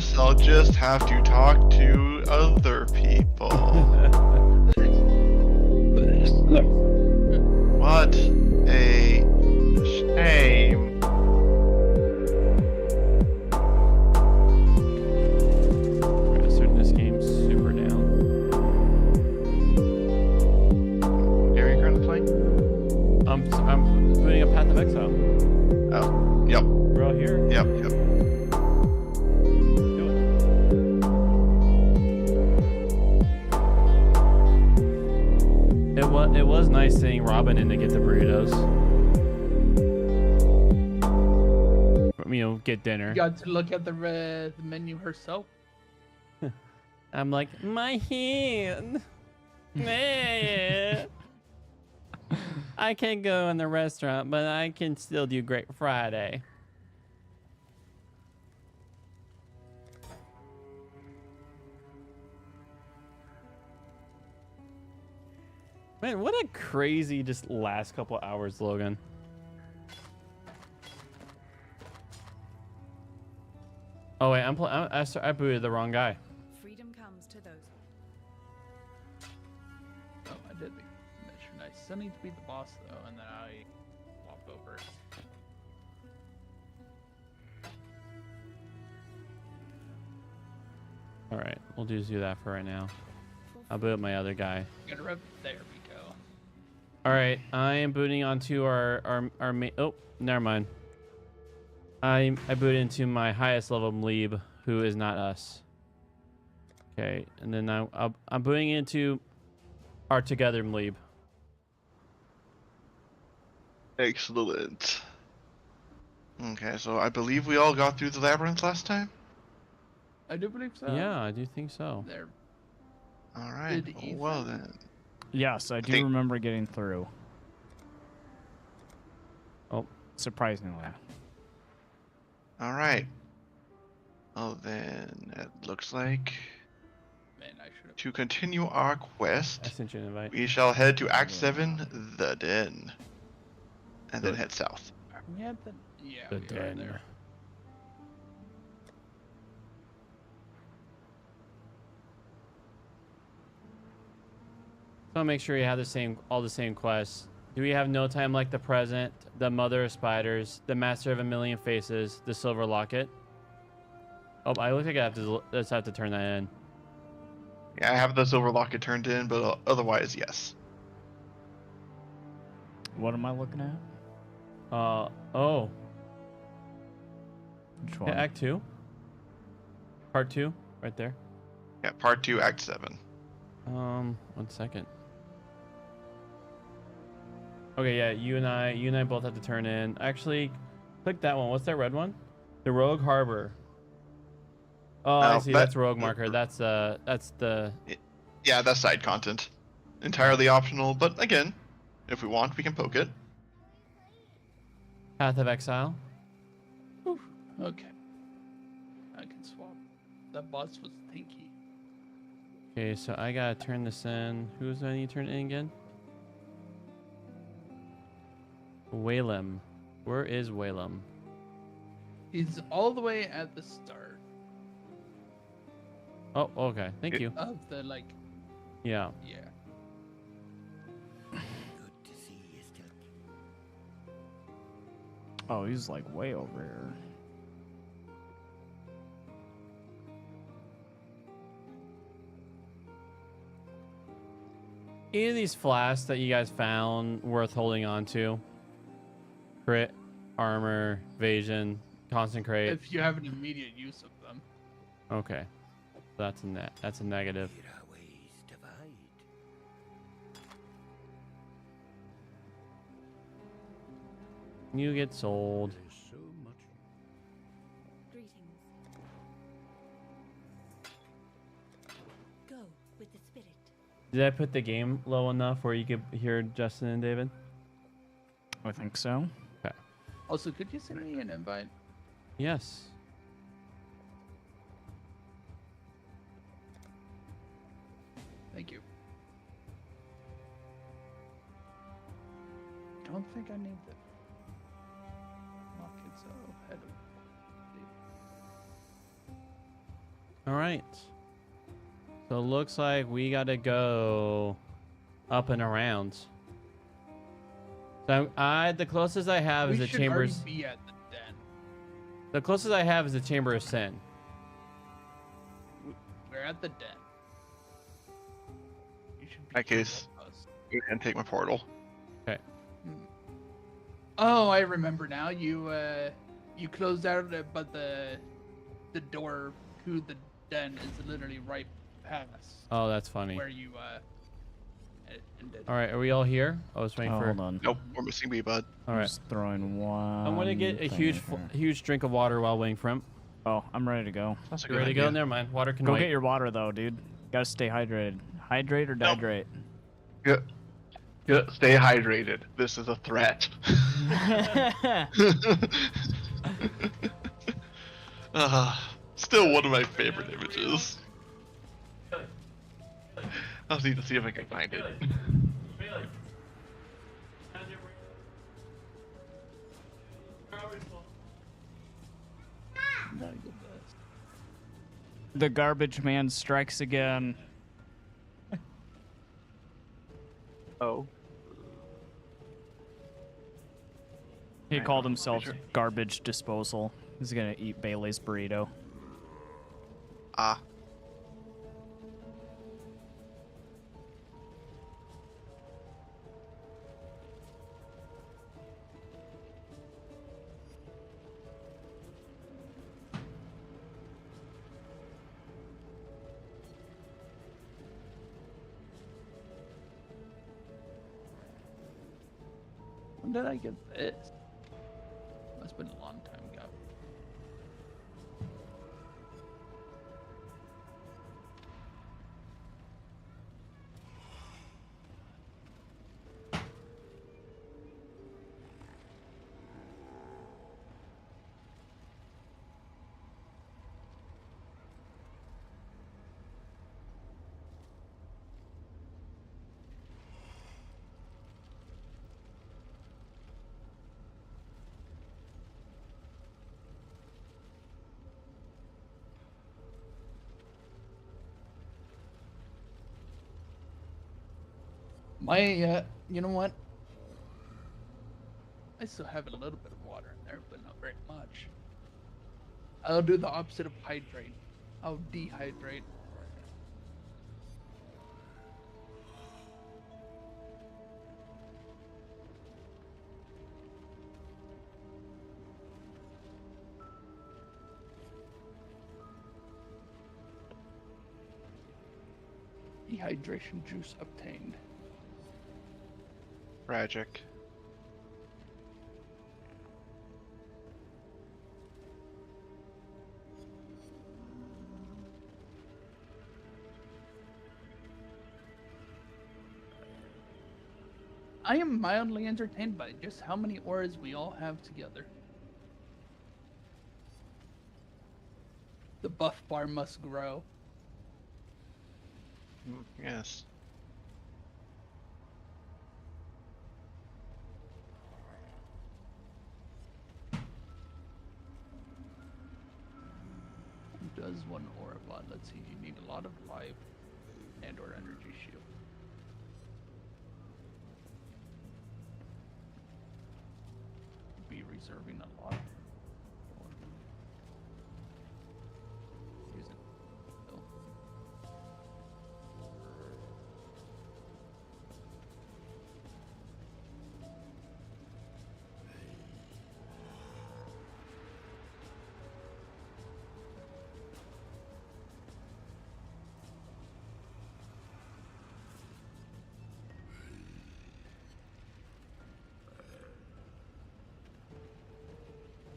guess I'll just have to talk to other people. What a shame. Starting this game super down. Game are you currently playing? I'm booting up Path of Exile. Oh, yep, We're all here. yep. Do it. It was nice seeing Robin in to get the burritos. Get dinner. You got to look at the menu herself. I'm like, my hand. Meh. I can't go in the restaurant, but I can still do Great Friday. Man, what a crazy just last couple hours, Logan. Oh wait, I booted the wrong guy. Freedom comes to those. Oh, I did make mission. I still need to beat the boss though, and then I walk over. All right, we'll just do that for right now. I'll boot up my other guy. There we go. All right, I am booting onto our main. Oh, never mind. I booted into my highest level Mleeb, who is not us. Okay, and then I'm booting into our together Mleeb. Excellent. Okay, so I believe we all got through the labyrinth last time? I do believe so. Yeah, I do think so. There. Alright, Did well Ethan- then. Yes, I do think- remember getting through. Oh. Surprisingly. Alright. Well then, it looks like Man, I should have. to continue our I quest, sent you an invite. we shall head to Act 7, The Den. And then head south. Are we at the? Yeah, The we are den. there. So make sure you have all the same quests. Do we have No Time Like the Present, the Mother of Spiders, the Master of a Million Faces, the Silver Locket? Oh, I look like I just have to turn that in. Yeah, I have the silver locket turned in, but otherwise, yes. What am I looking at? Oh, Which yeah, one? Act 2. Part 2, right there. Yeah, part 2, Act 7. 1 second. Okay, yeah, you and I both have to turn in. Actually, click that one. What's that red one? The Rogue Harbor. Oh, I see. That's Rogue Marker. That's the. Yeah, that's side content. Entirely optional, but again, if we want, we can poke it. Path of Exile. Okay. I can swap. That boss was stinky. Okay, so I gotta turn this in. Who's do I need to turn it in again? Whalem. Where is Whalem? He's all the way at the start Oh, okay. Thank you. of the Yeah. yeah. Oh, he's like way over here. Any of these flasks that you guys found worth holding on to? Crit, armor, evasion, concentrate. If you have an immediate use of them. Okay, that's a negative. You get sold. Greetings. Go with the spirit. Did I put the game low enough where you could hear Justin and David? I think so. Also, could you send me an invite? Yes. Thank you. Don't think I need the lock it so head of All right. So it looks like we got to go up and around. So the closest I have We is the should chambers. already be at the den. The closest I have is the Chamber of Sin. We're at the den. You should be that case, with us. go ahead and take my portal. Oh, I remember now. You closed out, but the door to the den is literally right past Oh, that's funny. where you ended. All right, are we all here? I was waiting Oh, for. hold on. Nope, we're missing B, bud. All right. Just throwing one. I'm gonna get a thing in here. huge drink of water while waiting for him. Oh, I'm ready to go. That's a You good ready to idea. go? Never mind. Water can Go wait. get your water though, dude. Gotta stay hydrated. Hydrate or Nope. dehydrate? Yeah, stay hydrated. This is a threat. Still one of my favorite images. I'll need to see if I can find it. Not good best. The garbage man strikes again. Oh. He Right, called I'm himself pretty sure. garbage disposal. He's gonna eat Bailey's burrito. Ah. When did I get this? Must have been a long time ago. You know what? I still have a little bit of water in there, but not very much. I'll do the opposite of hydrate. I'll dehydrate. Dehydration juice obtained. Tragic. I am mildly entertained by just how many auras we all have together. The buff bar must grow. Yes. Does one aura bot? Let's see. You need a lot of life and/or energy shield. Be reserving a lot. Use it. Oh.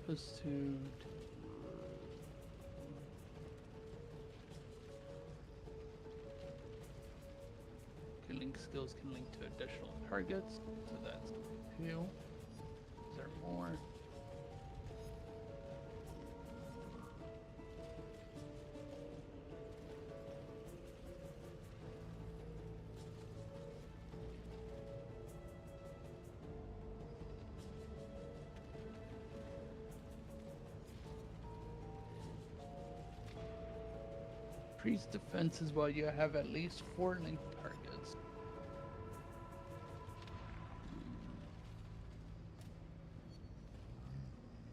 Pursued. Killing skills can link to additional targets, so that's 2. Is there more? Increase defenses while you have at least 4 linked targets.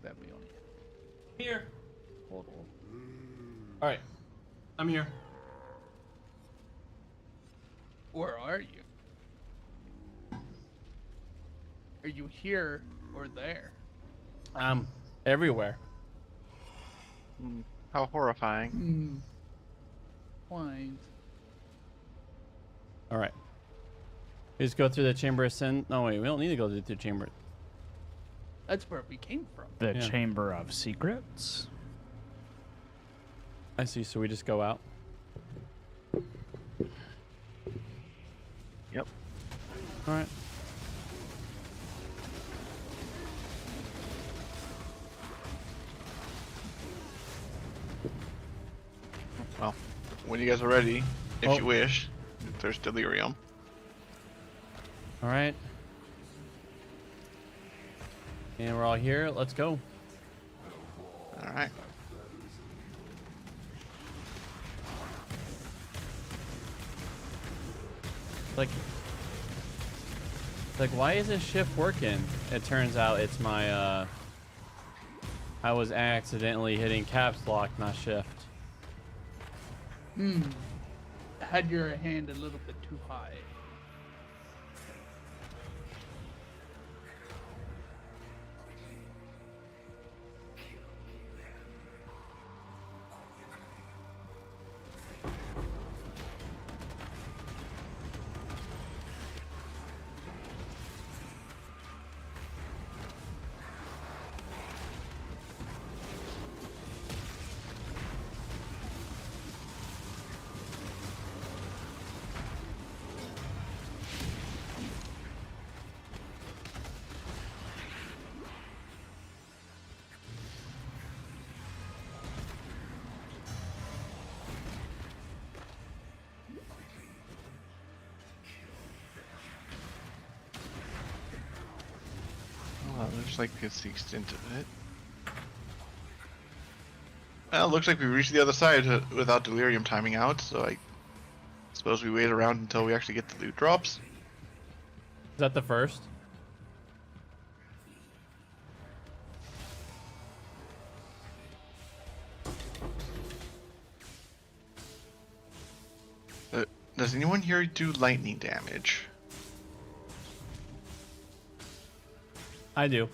That we only have Here. total. All right. I'm here. Or are you? Are you here or there? Everywhere. How horrifying. Point. All right. We just go through the chamber of sin. No, wait. We don't need to go through the chamber. That's where we came from. The Yeah. Chamber of Secrets. I see. So we just go out. Yep. All right. Well, when you guys are ready, if Oh. you wish, there's delirium. All right. And we're all here. Let's go. All right. Like, why is this shift working? It turns out it's my, I was accidentally hitting caps lock, not shift. Had your hand a little bit too high. Well, looks like it's the extent of it. Well, looks like we reached the other side without delirium timing out, so I suppose we wait around until we actually get the loot drops. Is that the first? Does anyone here do lightning damage? I do.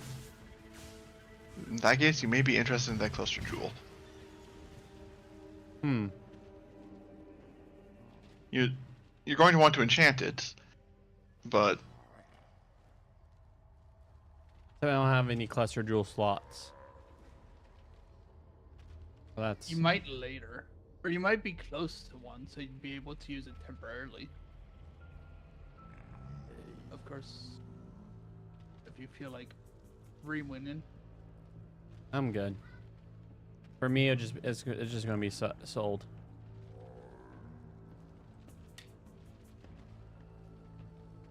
In that case, you may be interested in that cluster jewel. You're going to want to enchant it, but I don't have any cluster jewel slots. So that's. You might later. Or you might be close to one, so you'd be able to use it temporarily. Of course, if you feel like re-winning. I'm good. For me, it's just gonna be sold.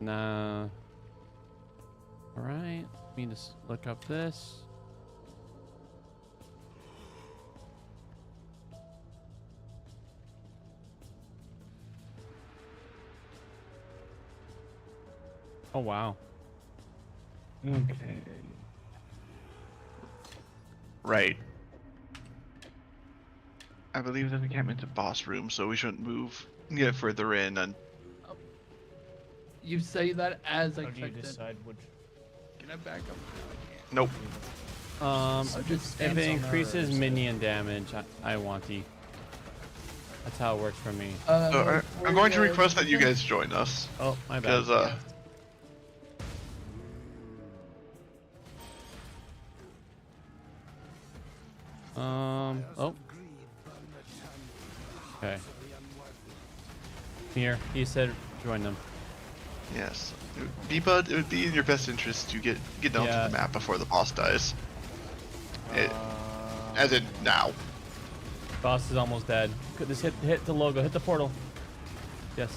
Nah. All right. Let me just look up this. Oh wow. okay. Right. I believe that we can't into boss room, so we shouldn't move get further in. And You say that as I How do you clicked it. decide which? Can I back up? nope. just If stands it on increases ours. minion damage, I want the. That's how it works for me. So I'm going to request that you guys join us, Oh, my bad. because Oh. Okay. Here, he said join them. yes, Beepa, it would be in your best interest to get down Yeah. to the map before the boss dies. As in now. Boss is almost dead. Could just hit the logo, hit the portal. Yes.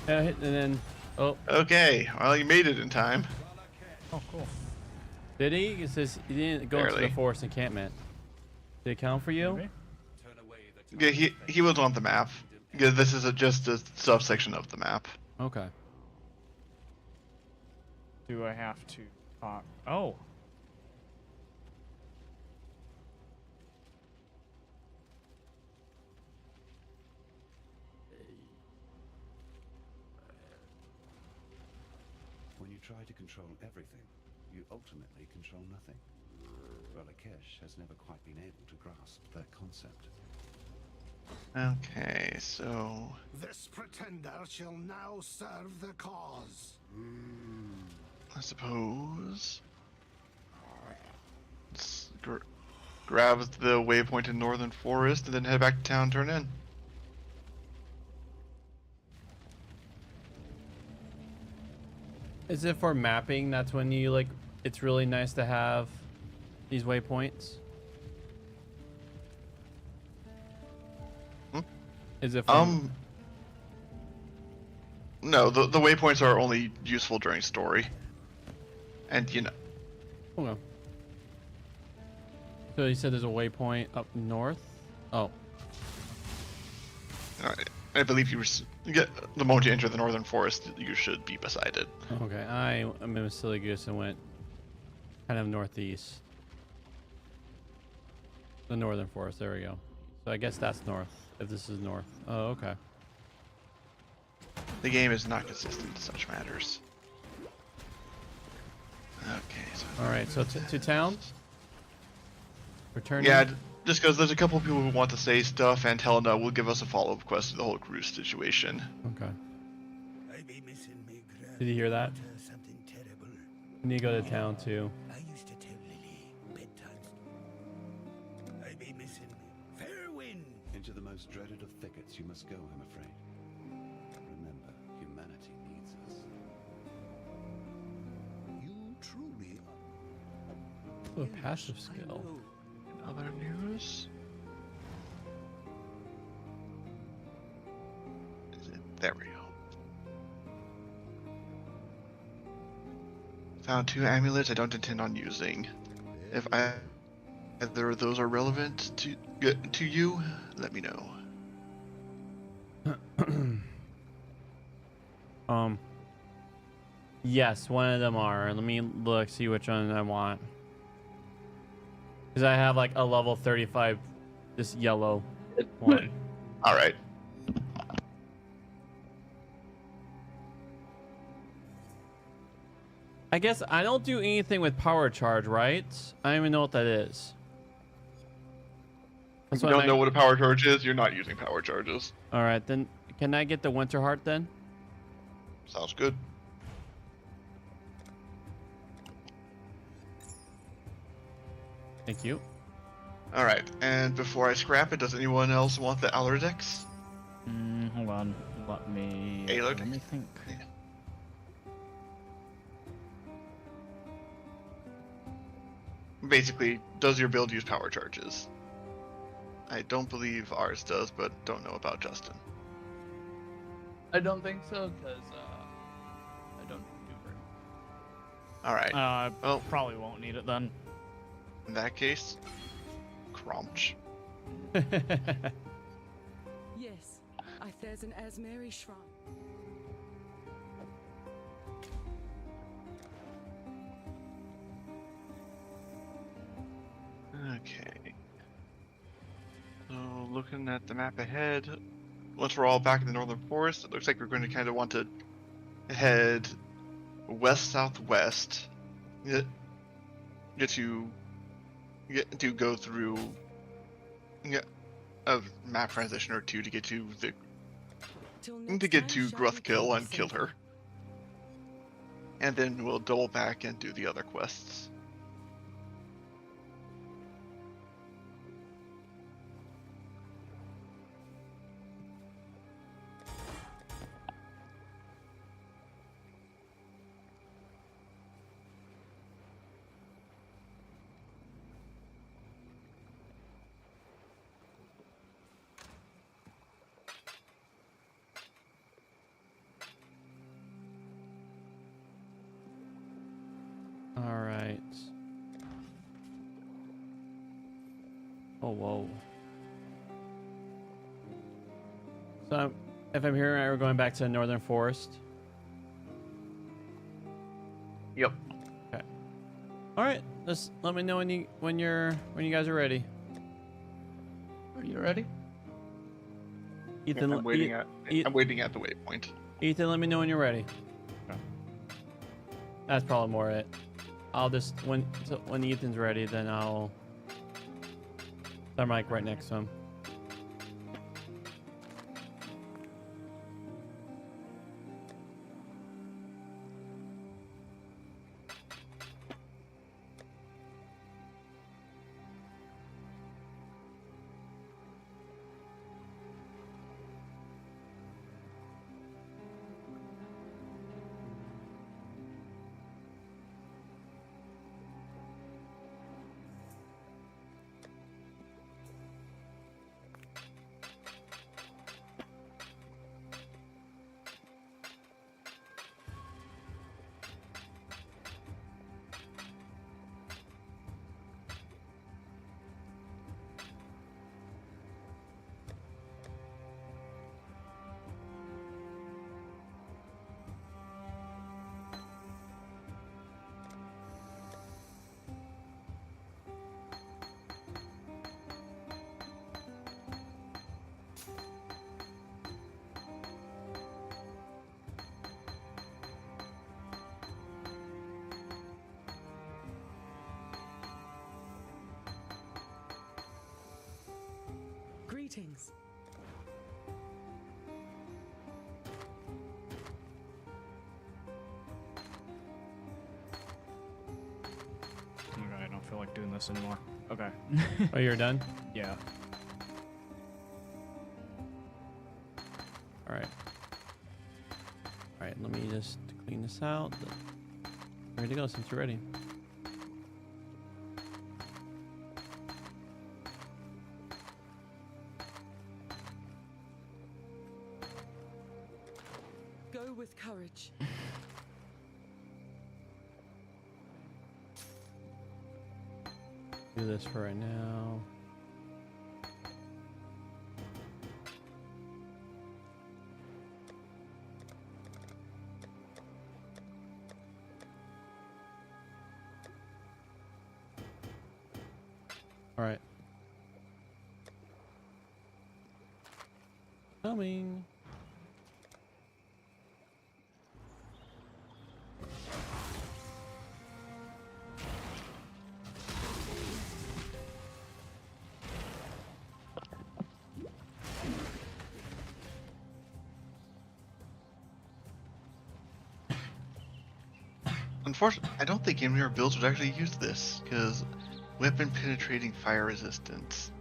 Yeah, hit, and then oh, Okay, well you made it in time. Oh, cool. did he? It says he didn't go into Barely. the forest encampment. Did it count for you? Maybe? Yeah, he was on the map. Yeah, this is just a subsection of the map. Okay. Do I have to talk? Oh. When you try to control everything, you ultimately control nothing. Ralakesh has never quite been able to grasp that concept. Okay, so This pretender shall now serve the cause. I suppose let's grab the waypoint in Northern Forest and then head back to town. Turn in. Is it for mapping? That's when you like. It's really nice to have these waypoints. Hmm? Is it for? No, the waypoints are only useful during story, and you know. Okay. So you said there's a waypoint up north. Oh. I believe the moment you enter the Northern Forest, you should be beside it. Okay. I'm a silly goose and went kind of northeast. The Northern Forest. There we go. So I guess that's north. If this is north. Oh, okay. The game is not consistent in such matters. Okay. So All right. So to town. Return. yeah, just because there's a couple people who want to say stuff, and Helena will give us a follow-up quest to the whole cruise situation. Okay. I be missing me grand Did you hear that? daughter something terrible. You need to go to town too. I used to tell Lily bedtime. I be missing me. Fair wind. Into the most dreaded of thickets you must go, I'm afraid. Remember, humanity needs us. You truly are. Oh, a passive skill. Other news? There we go. Found 2 amulets I don't intend on using. If either of those are relevant to you, let me know. Yes, one of them are. Let me look, see which one I want. Because I have like a level 35, this yellow one. All right. I guess I don't do anything with power charge, right? I don't even know what that is. If That's you what don't I- know what a power charge is, you're not using power charges. All right, then can I get the Winter Heart then? Sounds good. Thank you. All right, and before I scrap it, does anyone else want the Alardex? Hold on. Let me Alardex? think. Basically, does your build use power charges? I don't believe ours does, but don't know about Justin. I don't think so, because I don't do very much. All right. Well, Probably won't need it then. in that case, Cromch. Yes, there's an Asmeri shrine. Okay. So, looking at the map ahead, once we're all back in the Northern Forest, it looks like we're going to kind of want to head west-southwest. Get to go through a map transition or two to get to the Gruthkill and kill her. And then we'll double back and do the other quests. All right. Oh, whoa. So, if I'm hearing right, we're going back to the Northern Forest. Yep. All right, just let me know when you guys are ready. Are you ready? Ethan, I'm waiting at E- I'm waiting at the waypoint. Ethan, let me know when you're ready. Okay. That's probably more it. I'll just when Ethan's ready, then I'll. I'm like right next to him. Greetings. Okay, I don't feel like doing this anymore. Okay. Oh, you're done. Yeah. All right. All right. Let me just clean this out. Ready to go since you're ready. Go with courage. Do this for right now. All right. Coming. Unfortunately, I don't think any of our builds would actually use this, because weapon penetrating fire resistance.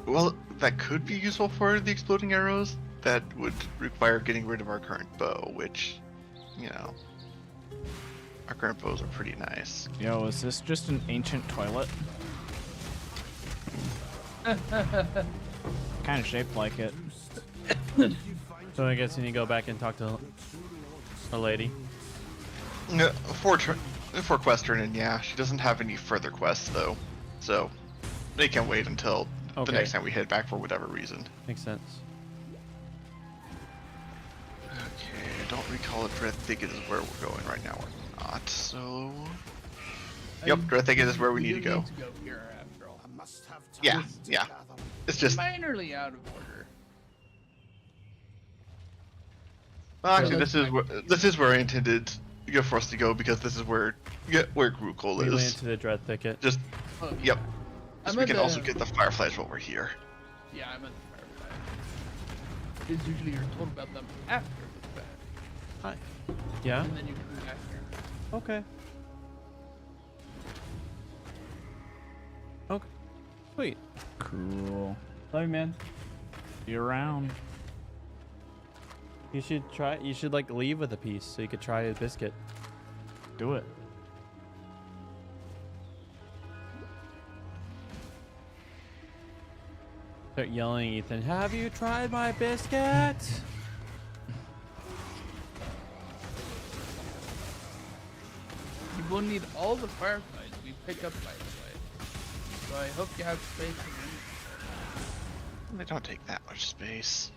Well, that could be useful for the exploding arrows. That would require getting rid of our current bow, which, you know, our current bows are pretty nice. Yo, is this just an ancient toilet? Kind of shaped like it. So I guess you need to go back and talk to a lady. No, for quest turn-in, yeah, she doesn't have any further quests though, so they can wait until the Okay. next time we head back for whatever reason. Makes sense. Okay, I don't recall if Dread Thicket is where we're going right now or not, so... Yep, Dread Thicket is where we need to go. Need to go here after all. I must have time Yeah, to yeah. gather. It's just... Minorly out of order. Well, actually, Yeah. this is where I intended for us to go, because this is where Grukol We went is. into the Dread Thicket. Just, Oh, yep. I'm So we at can the- also get the Fireflies over here. Yeah, I'm at the firefly. Because usually you're told about them after the fact, Hi. Yeah. and then you come back here. Okay. Okay. Sweet. Cool. Love you, man. Be around. You should try. You should like leave with a piece so you could try a biscuit. Do it. Start yelling, Ethan. Have you tried my biscuit? You will need all the fireflies we pick up, by the way. so I hope you have space for me. They don't take that much space.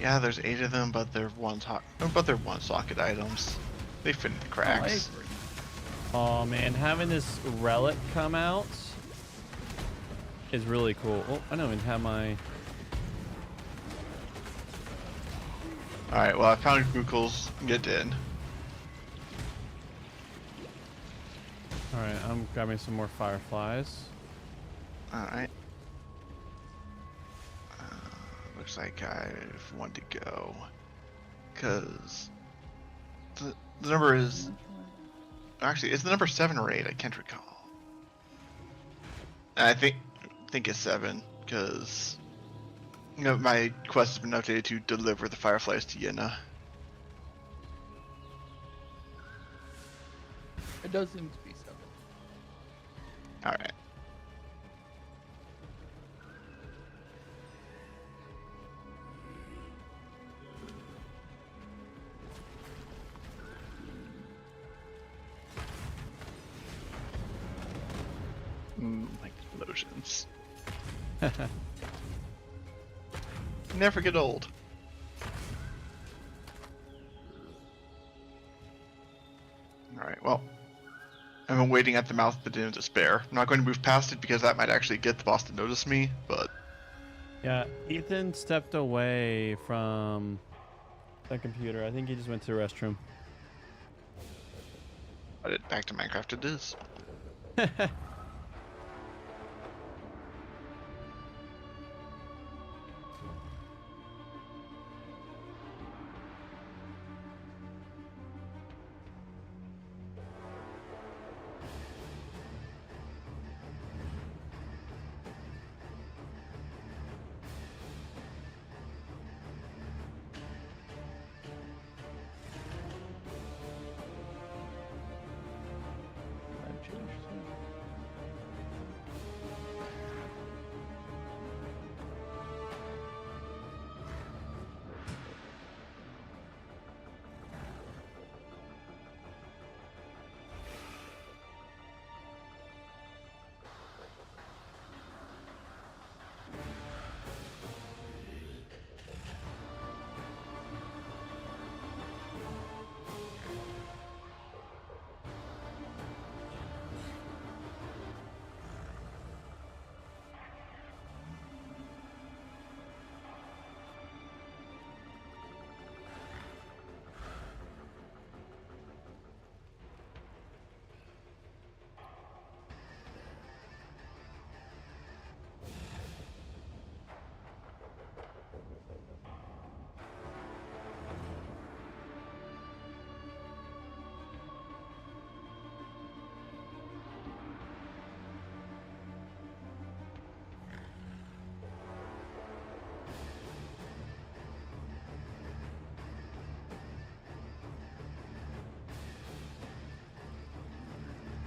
Yeah, there's 8 of them, but they're one socket items. They fit in the Oh, I cracks. agree. Oh man, having this relic come out is really cool. Oh, I don't even have my. Alright, well I found Grukel's get in. All right, I'm grabbing some more fireflies. Alright. Looks like I have one to go. Cause the number is actually it's the number 7 or 8, I can't recall. And I think it's 7, because you know my quest has been updated to deliver the fireflies to Yenna. It does seem to be 7. Alright. Explosions. Never get old. Alright, well. I'm waiting at the mouth of the Den of Despair. I'm not going to move past it because that might actually get the boss to notice me, but Yeah, Ethan stepped away from the computer. I think he just went to the restroom. back to Minecraft it is.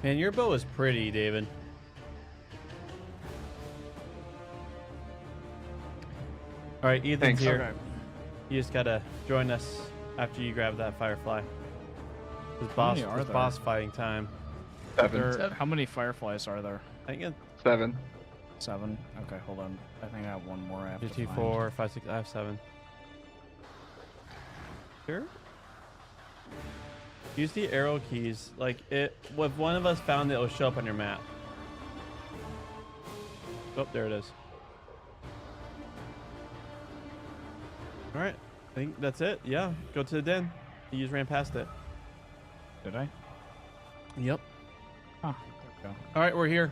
Man, your bow is pretty, David. All right, Ethan's Thanks. here. Okay. You just gotta join us after you grab that firefly. It's How many are there? boss fighting time. How many fireflies are there? I think 7. 7? Okay, hold on. I think I have one more after. 2, 4, 5, 6. I have 7. Sure. Use the arrow keys. Like it, if one of us found it, it'll show up on your map. Oh, there it is. All right, I think that's it. Yeah, go to the den. You just ran past it. Did I? Yep. Oh, there we go. All right, we're here.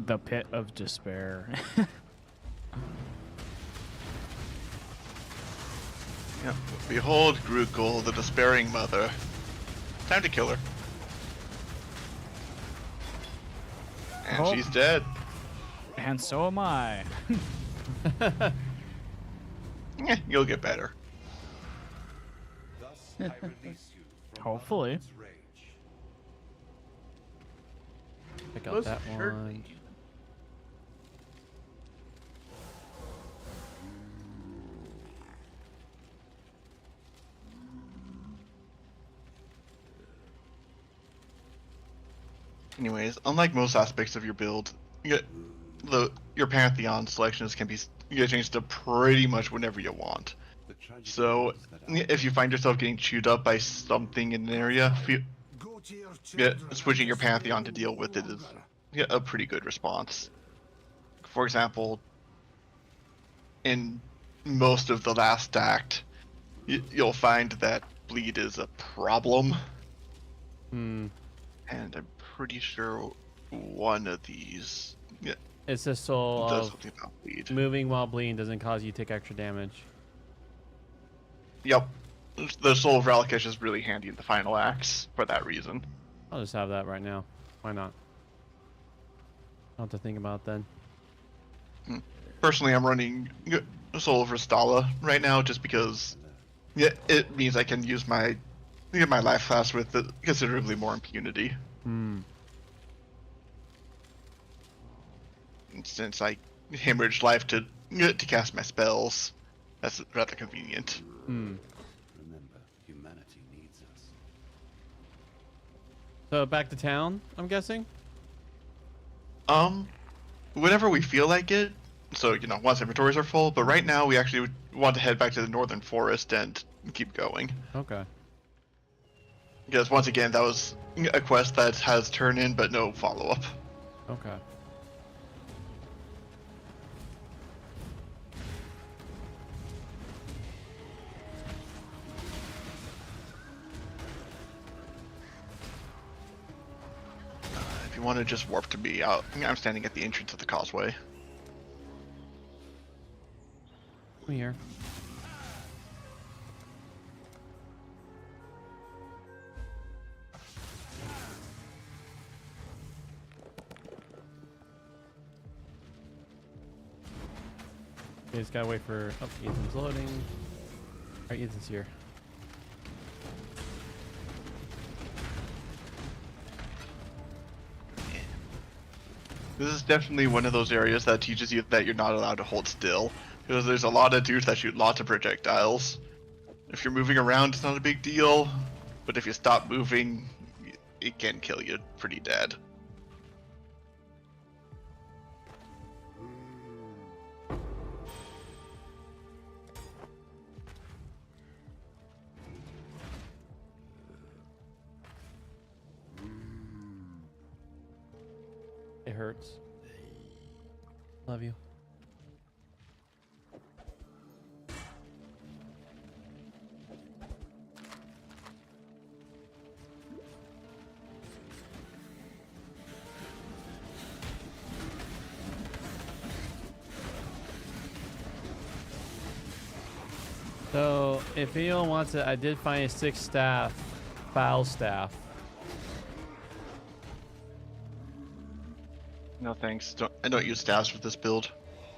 The Pit of Despair. Yeah. Behold Grukel, the despairing mother. Time to kill her. And Oh. she's dead. And so am I. You'll get better. Thus I release you from Hopefully. Bahamut's rage. Pick out Most that assuredly. one. Anyways, unlike most aspects of your build, your Pantheon selections can be changed to pretty much whenever you want. The tragedy So is that if you find yourself getting chewed up by something in an area, Go to your yeah, children switching and your stay Pantheon to no deal with it is longer. a pretty good response. For example, in most of the last act, you'll find that bleed is a problem, Hmm. and I'm pretty sure one of these It's the soul does of something about bleed. moving while bleeding doesn't cause you to take extra damage. Yep. The Soul of Relicash is really handy in the final acts for that reason. I'll just have that right now. Why not? I'll have to think about it then. Personally, I'm running Soul of Restala right now just because it means I can use my life class with considerably more impunity. Hmm. Since I hemorrhage life to cast my spells, that's rather convenient. Hmm. remember, humanity needs us. So back to town, I'm guessing? Whenever we feel like it. So, once inventories are full, but right now we actually want to head back to the Northern Forest and keep going. Okay. Because once again, that was a quest that has turn in, but no follow-up. Okay. If you want to just warp to me, I'm standing at the entrance of the causeway. I'm here. Okay, just gotta wait for. Oh, Ethan's loading. Alright, Ethan's here. This is definitely one of those areas that teaches you that you're not allowed to hold still. Because there's a lot of dudes that shoot lots of projectiles. If you're moving around, it's not a big deal. But if you stop moving, it can kill you pretty dead. It hurts. Love you. So, if anyone wants it, I did find a 6-staff foul staff. No thanks. I don't use staffs with this build.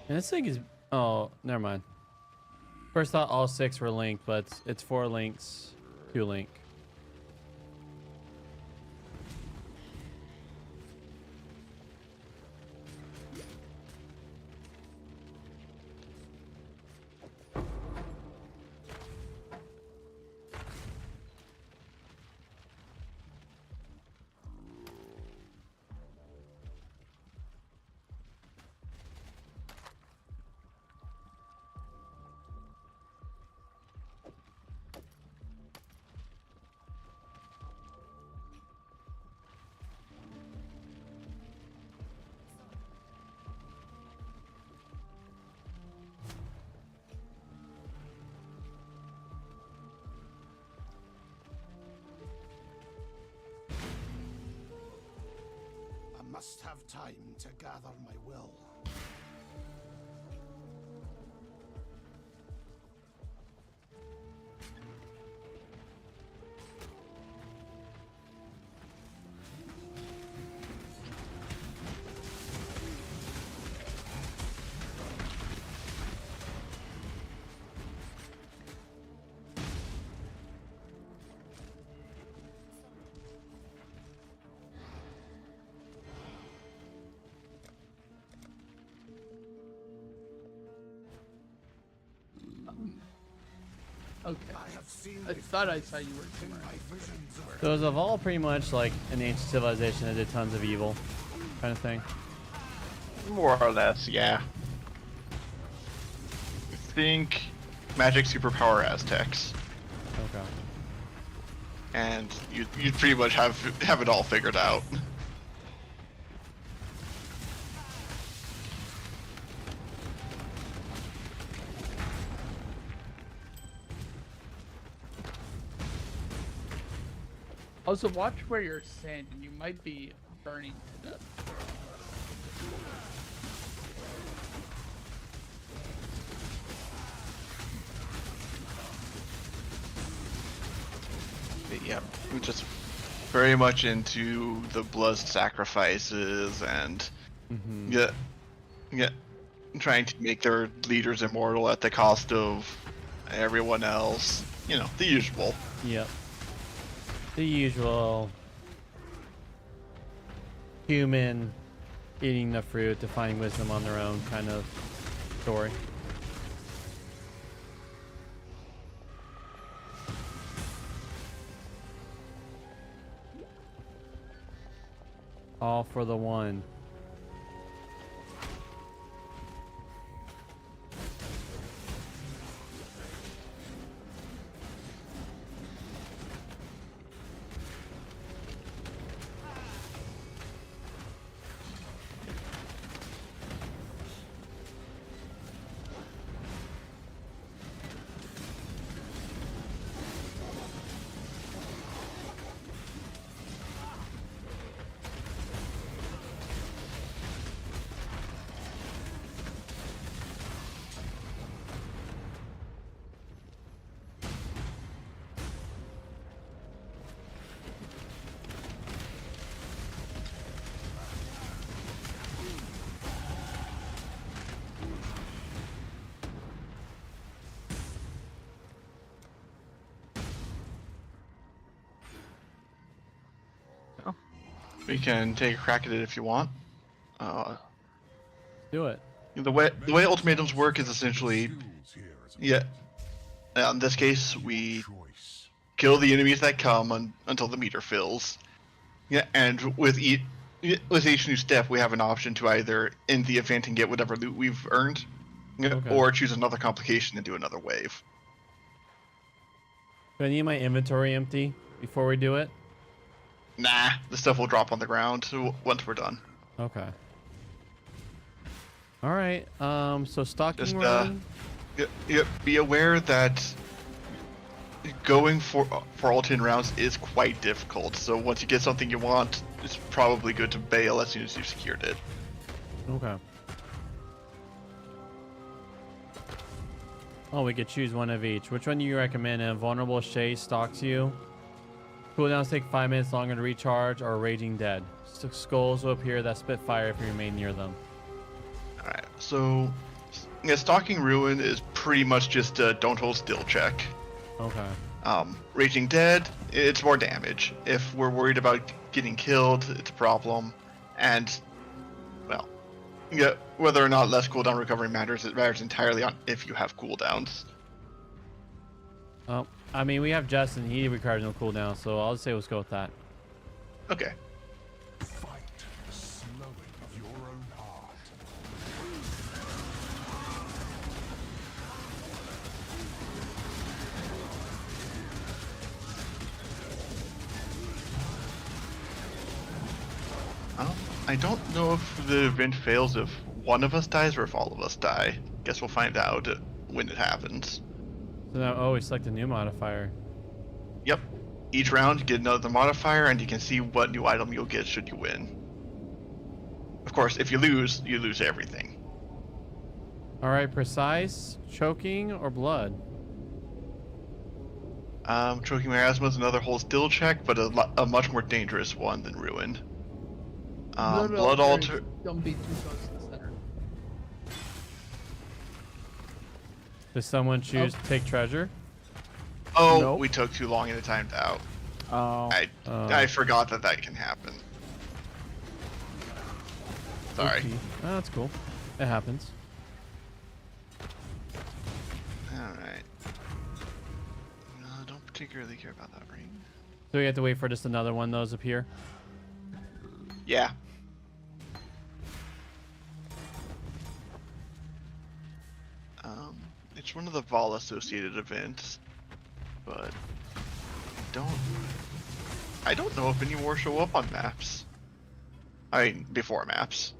And this thing is... Oh, never mind. First thought all 6 were linked, but it's 4 links, 2 link. I must have time to gather my will. Okay. I have seen I thought I saw you were in somewhere. my visions were Those of all pretty much like an ancient civilization that did tons of evil kind of thing. More or less, yeah. Think magic superpower Aztecs, Okay. and you pretty much have it all figured out. Also, watch where you're standing. You might be burning to death. Yeah, I'm just very much into the blood sacrifices and Mm-hmm. yeah, trying to make their leaders immortal at the cost of everyone else. You know, the usual. Yep. The usual human eating the fruit to find wisdom on their own kind of story. All for the one. We can take a crack at it if you want. Do it. The way ultimatums work is essentially, yeah. In this case, we kill the enemies that come until the meter fills. Yeah, and with each new step, we have an option to either end the event and get whatever loot we've earned, Okay. or choose another complication and do another wave. Do I need my inventory empty before we do it? Nah, the stuff will drop on the ground once we're done. Okay. All right. So stalking Just run. be aware that going for all 10 rounds is quite difficult. So once you get something you want, it's probably good to bail as soon as you've secured it. Okay. Oh, we could choose one of each. Which one do you recommend? A vulnerable Shay stalks you. Cooldowns take 5 minutes longer to recharge, or Raging Dead. Skulls will appear that spit fire if you remain near them. Alright, so yeah, Stalking Ruin is pretty much just a don't hold still check. Okay. Raging Dead, it's more damage. If we're worried about getting killed, it's a problem. And, well, yeah, whether or not less cooldown recovery matters, it matters entirely on if you have cooldowns. Oh, I mean, we have Justin. He requires no cooldown, so I'll just say let's go with that. Okay. Fight the slowing of your own heart. I don't know if the event fails if one of us dies or if all of us die. Guess we'll find out when it happens. So now, oh, we select a new modifier. Yep. Each round, you get another modifier, and you can see what new item you'll get should you win. Of course, if you lose everything. All right, precise, choking, or blood? Choking Miasma is another hold still check, but a much more dangerous one than Ruin. Blood Altar. Don't be too close to the center. Does someone choose to take treasure? Oh, Nope. we took too long and it timed out. Oh. I forgot that can happen. Sorry. Okay. Oh, that's cool. It happens. Alright. Don't particularly care about that ring. So we have to wait for just another one of those appear? Yeah. It's one of the Vol associated events, but I don't know if any more show up on maps. I mean, before maps.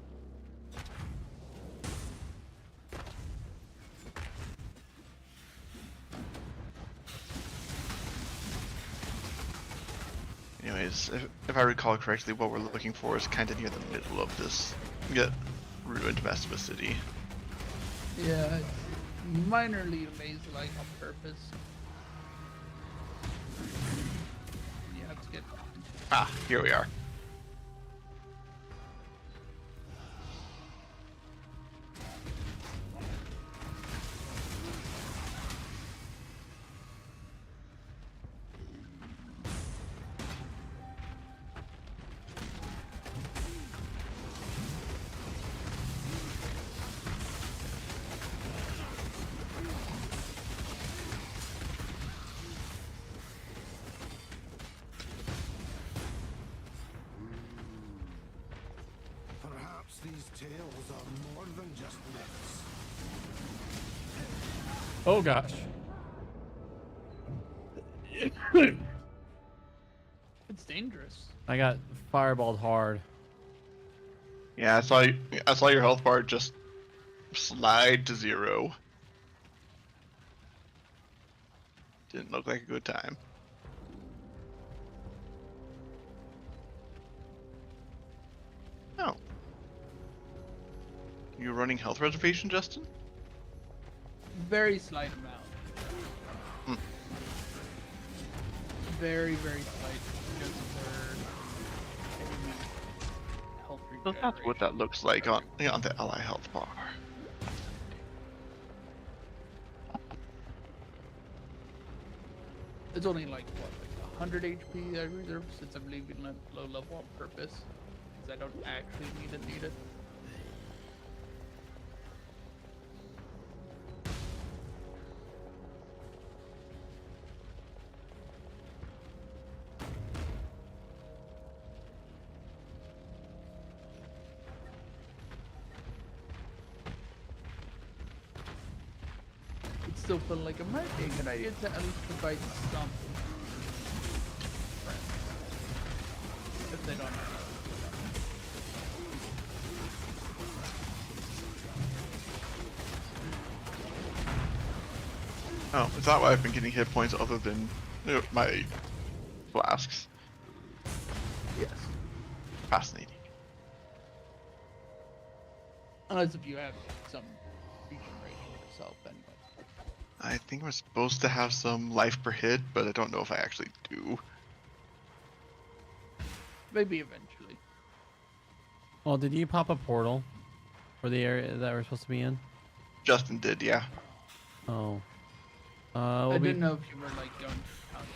Anyways, if I recall correctly, what we're looking for is kind of near the middle of this ruined mess of a city. Yeah, it's minorly maze-like on purpose. You have to get. Ah, here we are. Perhaps these tales are more than just myths. Oh gosh. It's dangerous. I got fireballed hard. Yeah, I saw your health bar just slide to 0. Didn't look like a good time. Oh. You running health reservation, Justin? Very slight amount. Hmm. Very, very slight. Just for enemy health So that's what that looks like on the ally health bar. It's only like what, like 100 HP I reserved since I'm leaving it low level on purpose, because I don't actually need it. It's still feeling like it might be a good idea to at least provide something. If they don't have Oh, is that why I've been getting hit points other than my flasks? Yes. Fascinating. Unless if you have some regeneration yourself, anyway. I think we're supposed to have some life per hit, but I don't know if I actually do. Maybe eventually. Well, did you pop a portal for the area that we're supposed to be in? Justin did, yeah. Oh. I We'll be... didn't know if you were like going to count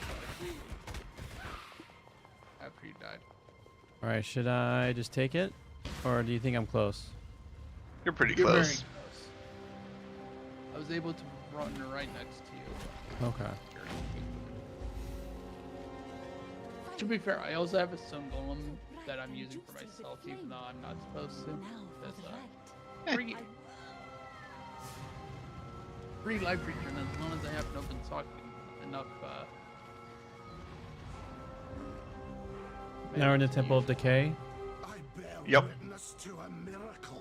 after you died. All right, should I just take it, or do you think I'm close? You're pretty You're very close. close. I was able to run right next to you. Okay. To be fair, I also have a stone golem that I'm using for myself, even though I'm not supposed to. Because, free life regen as long as I have enough Now we're in the Temple of Decay. I bear Yep. witness to a miracle.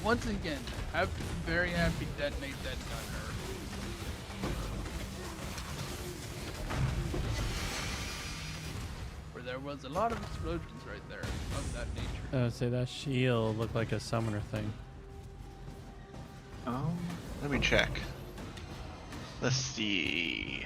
once again, I'm very happy to detonate that gunner. Where there was a lot of explosions right there of that nature. I would say that shield looked like a summoner thing. Let me check. Let's see.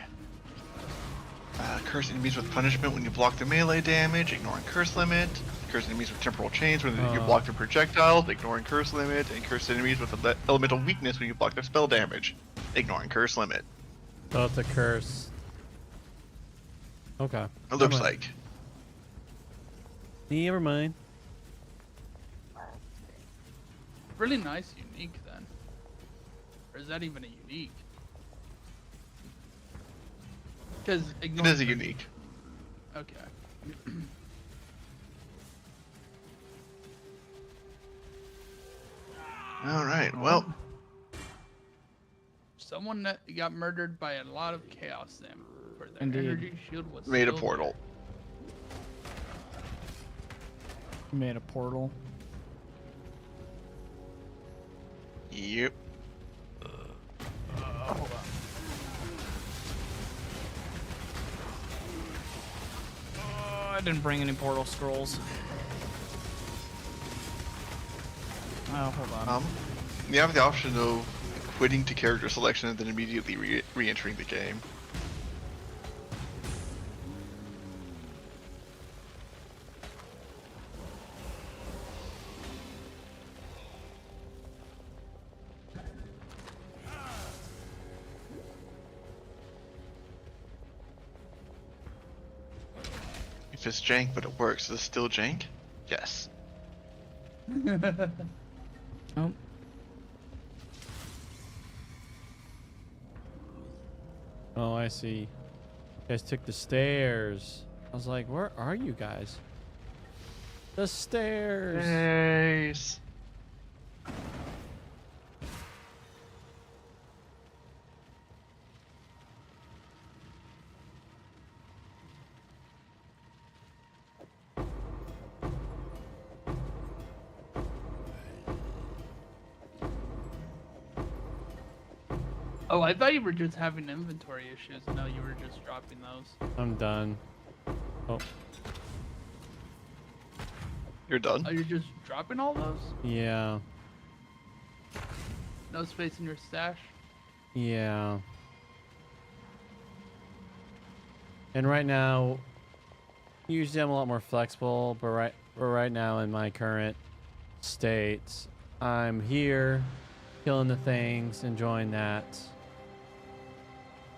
Curse enemies with punishment when you block the melee damage, ignoring curse limit. Curse enemies with temporal chains when you block their projectiles, ignoring curse limit. And curse enemies with elemental weakness when you block their spell damage, ignoring curse limit. Oh, it's a curse. Okay. It looks like. Never mind. Really nice, unique then. Or is that even a unique? Because It is a unique. Okay. Alright, well, Someone that got murdered by a lot of chaos then. Where their Indeed. energy shield was made a still portal. Made a portal. Yep. Oh, I didn't bring any portal scrolls. Oh, hold on. You have the option of quitting to character selection and then immediately re-entering the game. If it's jank but it works, is it still jank? Yes. Oh. Oh, I see. You guys took the stairs. I was like, where are you guys? The stairs. Nice. Oh, I thought you were just having inventory issues. No, you were just dropping those. I'm done. Oh, You're done? Oh, you're just dropping all those? yeah. No space in your stash? Yeah. And right now, usually I'm a lot more flexible, but right now in my current state, I'm here, killing the things, enjoying that.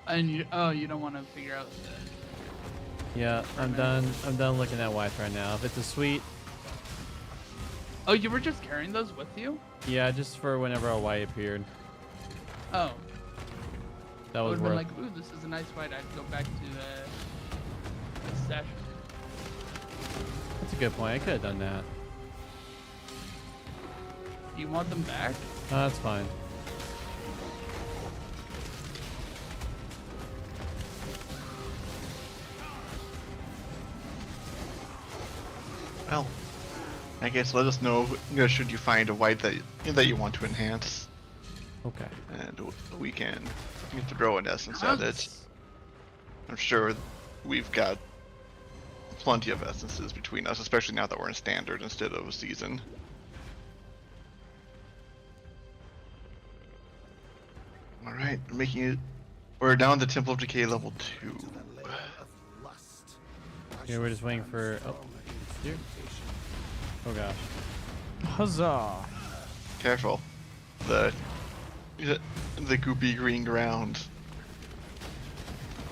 And you don't want to figure out the... Yeah, I'm done. I'm done looking at wife right now. If it's a sweet, Oh, you were just carrying those with you? yeah, just for whenever a white appeared. Oh. That I was would have worth. been like, ooh, this is a nice fight. I'd go back to the stash. That's a good point. I could have done that. Do you want them back? Oh, that's fine. Well, I guess let us know should you find a white that you want to enhance, Okay. and we can throw an essence at it. I'm sure we've got plenty of essences between us, especially now that we're in standard instead of season. All right, making it. We're down to Temple of Decay level 2. Yeah, we're just waiting for. Oh, here. Oh gosh. Huzzah! Careful, the goopy green ground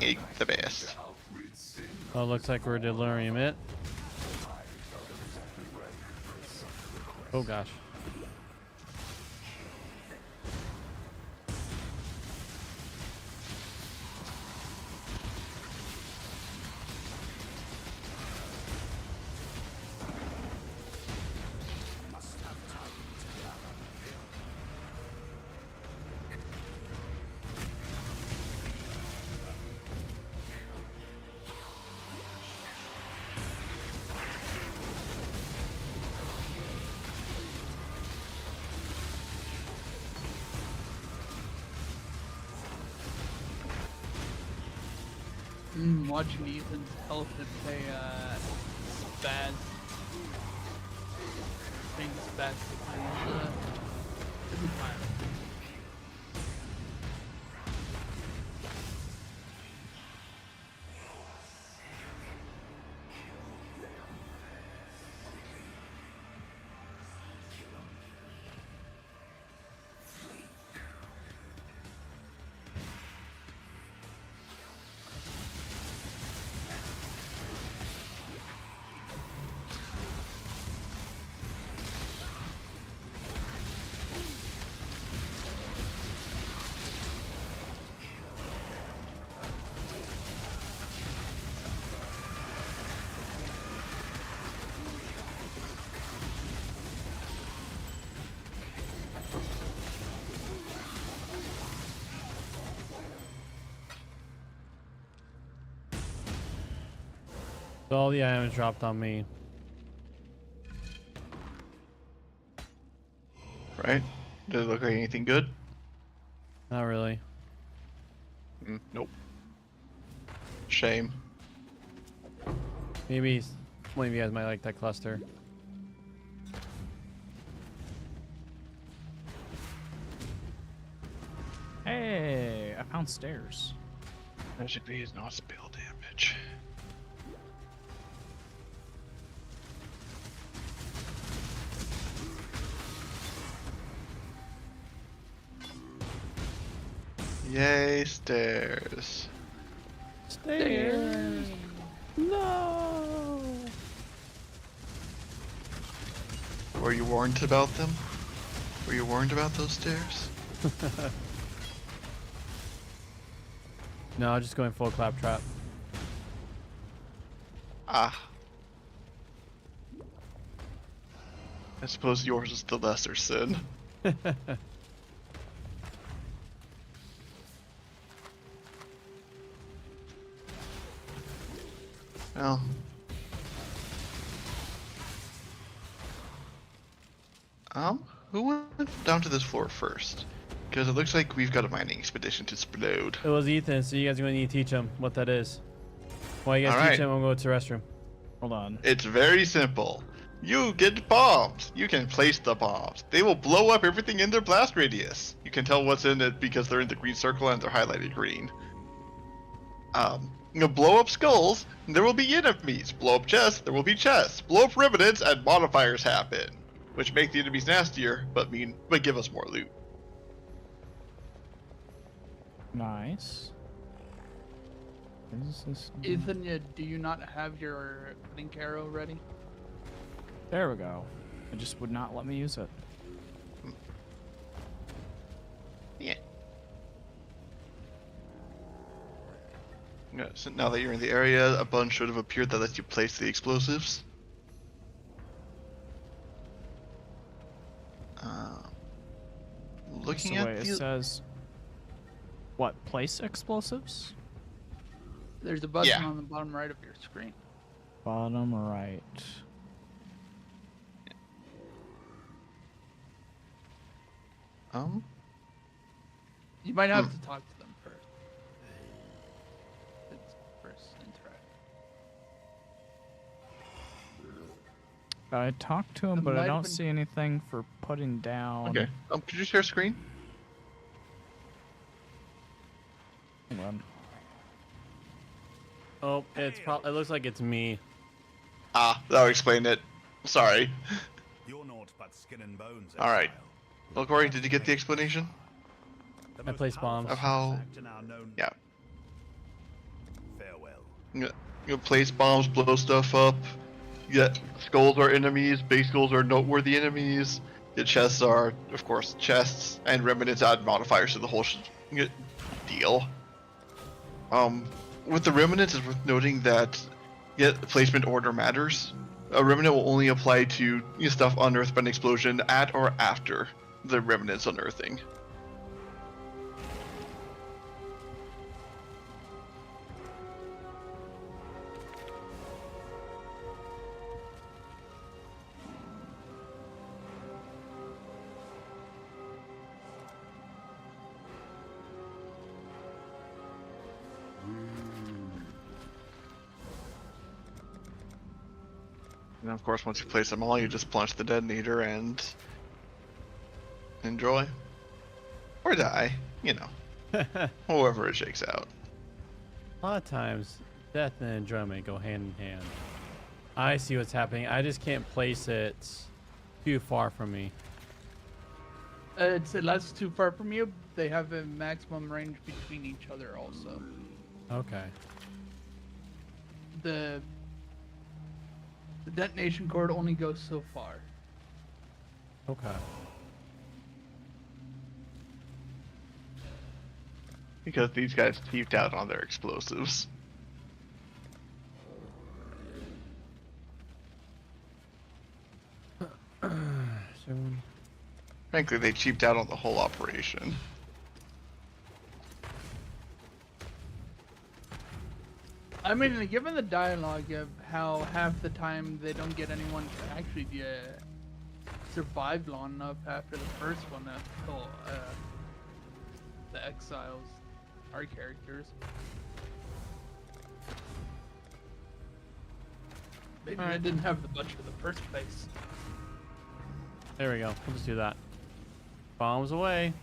ain't the best. Oh, looks like we're delirium it. Oh gosh. I'm watching Ethan's health and say, spaz. Being spaz. It'll be fine. So all the items dropped on me. Right? Does it look like anything good? Not really. Nope. Shame. Maybe one of you guys might like that cluster. Hey, I found stairs. Magically is not spell damage. Yay, stairs. Stairs. No. Were you warned about them? Were you warned about those stairs? No, just going full claptrap. Ah. I suppose yours is the lesser sin. Well. Who went down to this floor first? Because it looks like we've got a mining expedition to explode. It was Ethan, so you guys are going to need to teach him what that is. While you guys Alright. teach him, I'm going to go to the restroom. Hold on. It's very simple. You get bombs. You can place the bombs. They will blow up everything in their blast radius. You can tell what's in it because they're in the green circle and they're highlighted green. You blow up skulls, and there will be enemies. Blow up chests, there will be chests. Blow up remnants, and modifiers happen, which make the enemies nastier, but give us more loot. Nice. Is this? Ethan, do you not have your link arrow ready? There we go. It just would not let me use it. Yeah. Yeah, so now that you're in the area, a button should have appeared that lets you place the explosives. Looking So at wait, the it says what? Place explosives? There's a button Yeah. on the bottom right of your screen. Bottom right. You might have to talk to them first. It's first interact. I talked to him, It but might I have don't been- see anything for putting down. Okay. Could you share screen? Hang on. Oh, it looks like it's me. Ah, that'll explain it. Sorry. You're naught but skin and bones. All right. exile. Well, Corey, did you get the explanation The I most placed bombs. powerful of how? fact in our known- Yeah. Farewell. You place bombs, blow stuff up. Yeah, skulls are enemies. Base skulls are noteworthy enemies. The chests are, of course, chests, and remnants add modifiers to the whole deal. With the remnants, it's worth noting that placement order matters. A remnant will only apply to stuff unearthed by an explosion at or after the remnant's unearthing. And of course, once you place them all, you just plunge the detonator and enjoy. Or die, you know. However it shakes out. A lot of times, death and enjoyment go hand in hand. I see what's happening. I just can't place it too far from me. It's less too far from you. They have a maximum range between each other also. Okay. The detonation cord only goes so far. Okay. Because these guys peeped out on their explosives. So, Frankly, they cheaped out on the whole operation. I mean, given the dialogue of how half the time they don't get anyone to actually survive long enough after the first one to kill the exiles, our characters. Maybe I didn't have the budget in the first place. there we go. We'll just do that. Bombs away.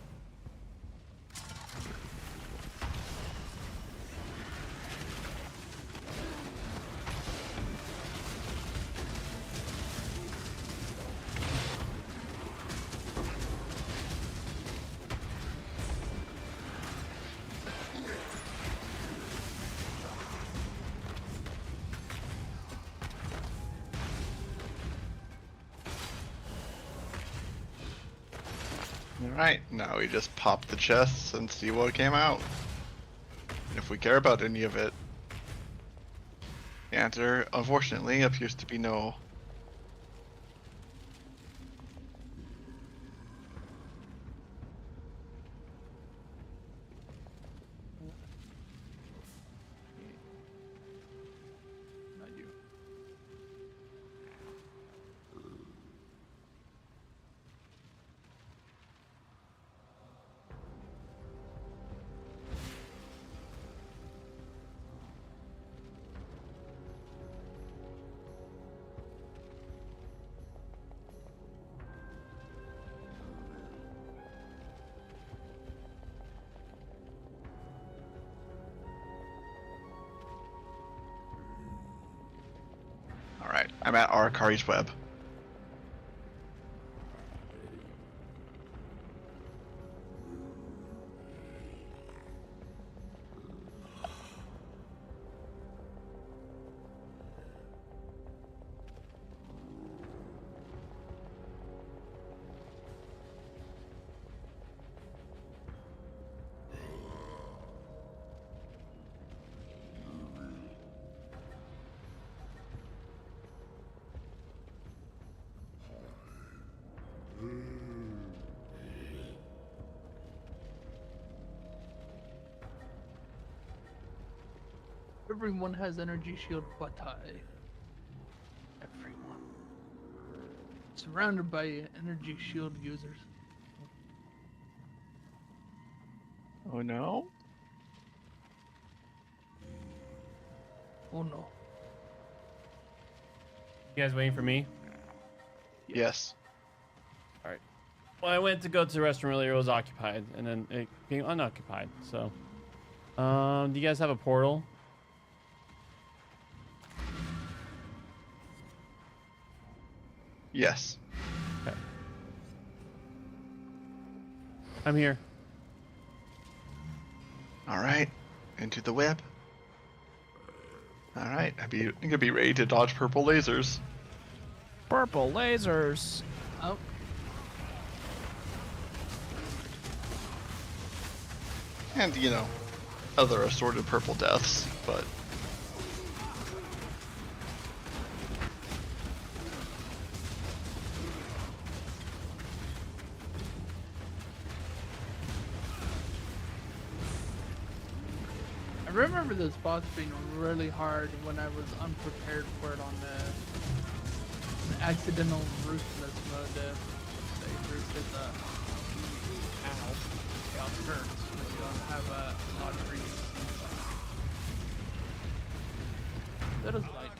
Alright, now we just pop the chests and see what came out. If we care about any of it. The answer, unfortunately, appears to be no. Not you. Alright, I'm at Arakari's web. Everyone has energy shield but I. Everyone. Surrounded by energy shield users. Oh no? Oh no. You guys waiting for me? Yes. Well, I went to go to the restroom earlier. It was occupied, and then it became unoccupied. So, do you guys have a portal? Yes. Okay. I'm here. Alright, into the web. Alright, I'm gonna be ready to dodge purple lasers. Purple lasers. Oh, And, you know, other assorted purple deaths, but... I remember this boss being really hard when I was unprepared for it on the accidental ruthless mode. The ruthless, ow, chaos hurts when you don't have a lot of reasons. That is like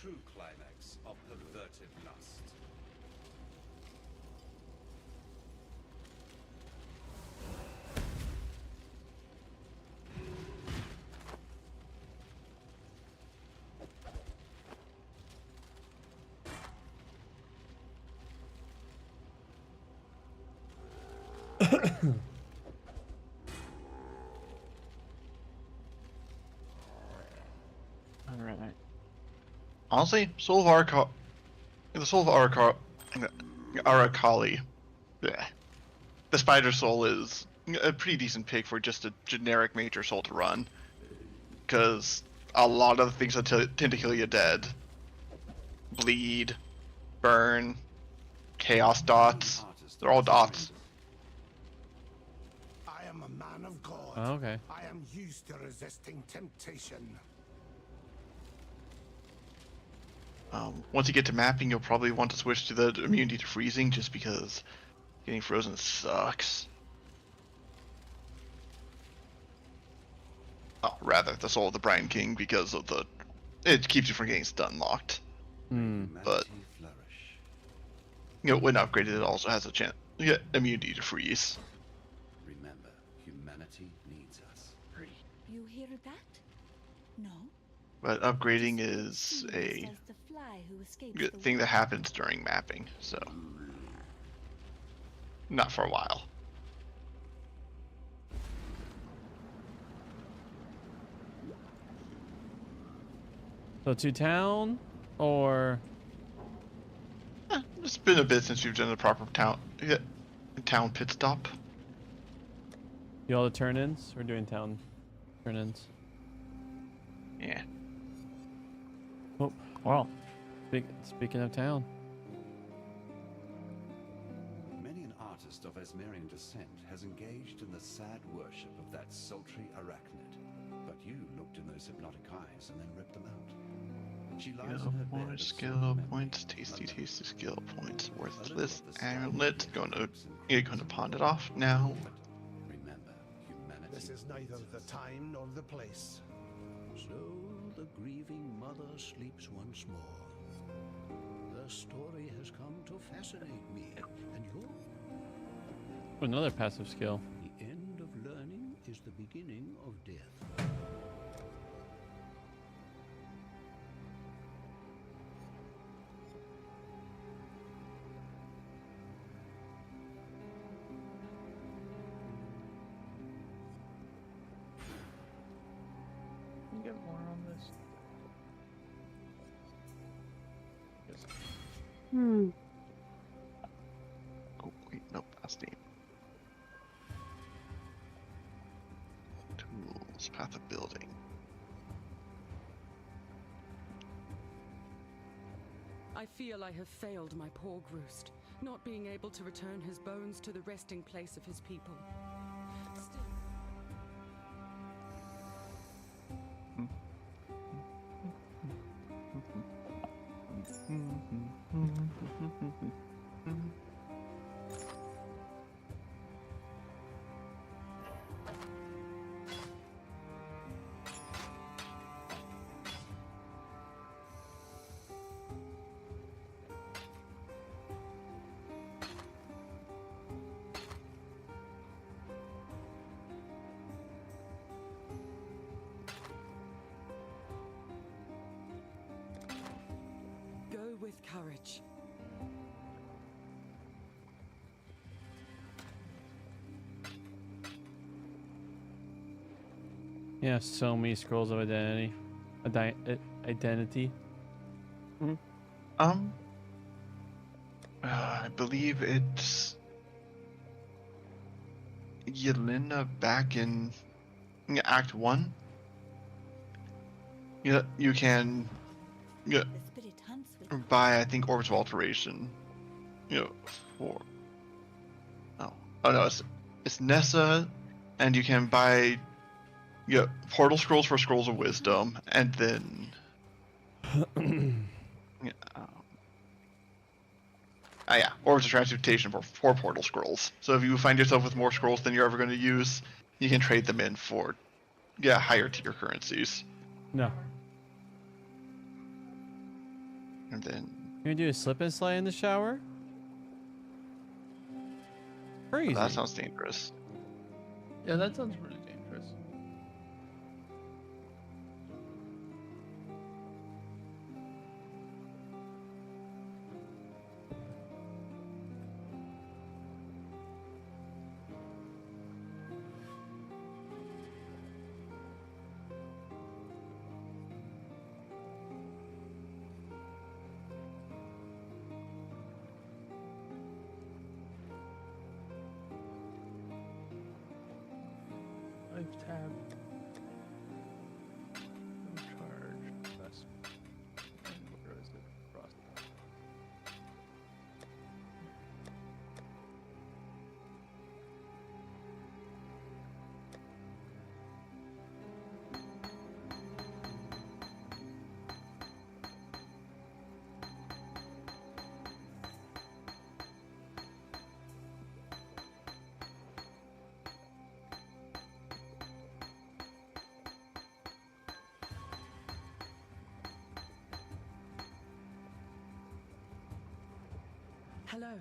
true climax of perverted lust. All right. Honestly, Soul of the Soul of Arakali, bleh. The Spider Soul is a pretty decent pick for just a generic major soul to run, because a lot of the things that tend to kill you dead, bleed, burn, chaos dots, they're all dots. I am a man of God. Oh, okay. I am used to resisting temptation. Once you get to mapping, you'll probably want to switch to the immunity to freezing, just because getting frozen sucks. Oh, rather, the Soul of the Brine King, because of it keeps you from getting stun locked. Hmm. But Humanity flourish. when upgraded, it also has a chance to get immunity to freeze. Remember, humanity needs us. You hear that? No. But upgrading is He a says the fly who escapes good the thing that web. happens during mapping, so not for a while. So to town, or It's been a bit since we've done the proper town pit stop. do all the turn-ins? We're doing town turn-ins. Yeah. Oh, Well, speaking of town. Many an artist of Esmerian descent has engaged in the sad worship of that sultry arachnid. But you looked in those hypnotic eyes and then ripped them out. She lies Skill in her bed points, of skill sullen points, memory, tasty alone. skill points, A worthless little of the sky amulet. begins You're to going to crimson. pawn it off now. But remember, humanity This is neither the time nor the place. So the grieving mother sleeps once more. The story has come to fascinate me, and Another passive skill. the end of learning is the beginning of death. Can you get more on this? Oh wait, nope, that's Steam. Tools, path of building. I feel I have failed my poor Groost, not being able to return his bones to the resting place of his people. Still, go with courage. Yeah, so many scrolls of identity. Identity. I believe it's Yelena back in Act 1. Yeah, you can The spirit hunts with buy, I think, Orbs of Alteration. For oh no, it's Nessa, and you can buy Portal Scrolls for Scrolls of Wisdom, and then Orbs of Transmutation for Portal Scrolls. So if you find yourself with more scrolls than you're ever going to use, you can trade them in for higher tier currencies. No. And then You gonna do a slip and slide in the shower? Crazy. that sounds dangerous. Yeah, that sounds really dangerous. Life tab. No charge. That's. And where is it? Cross. Hello.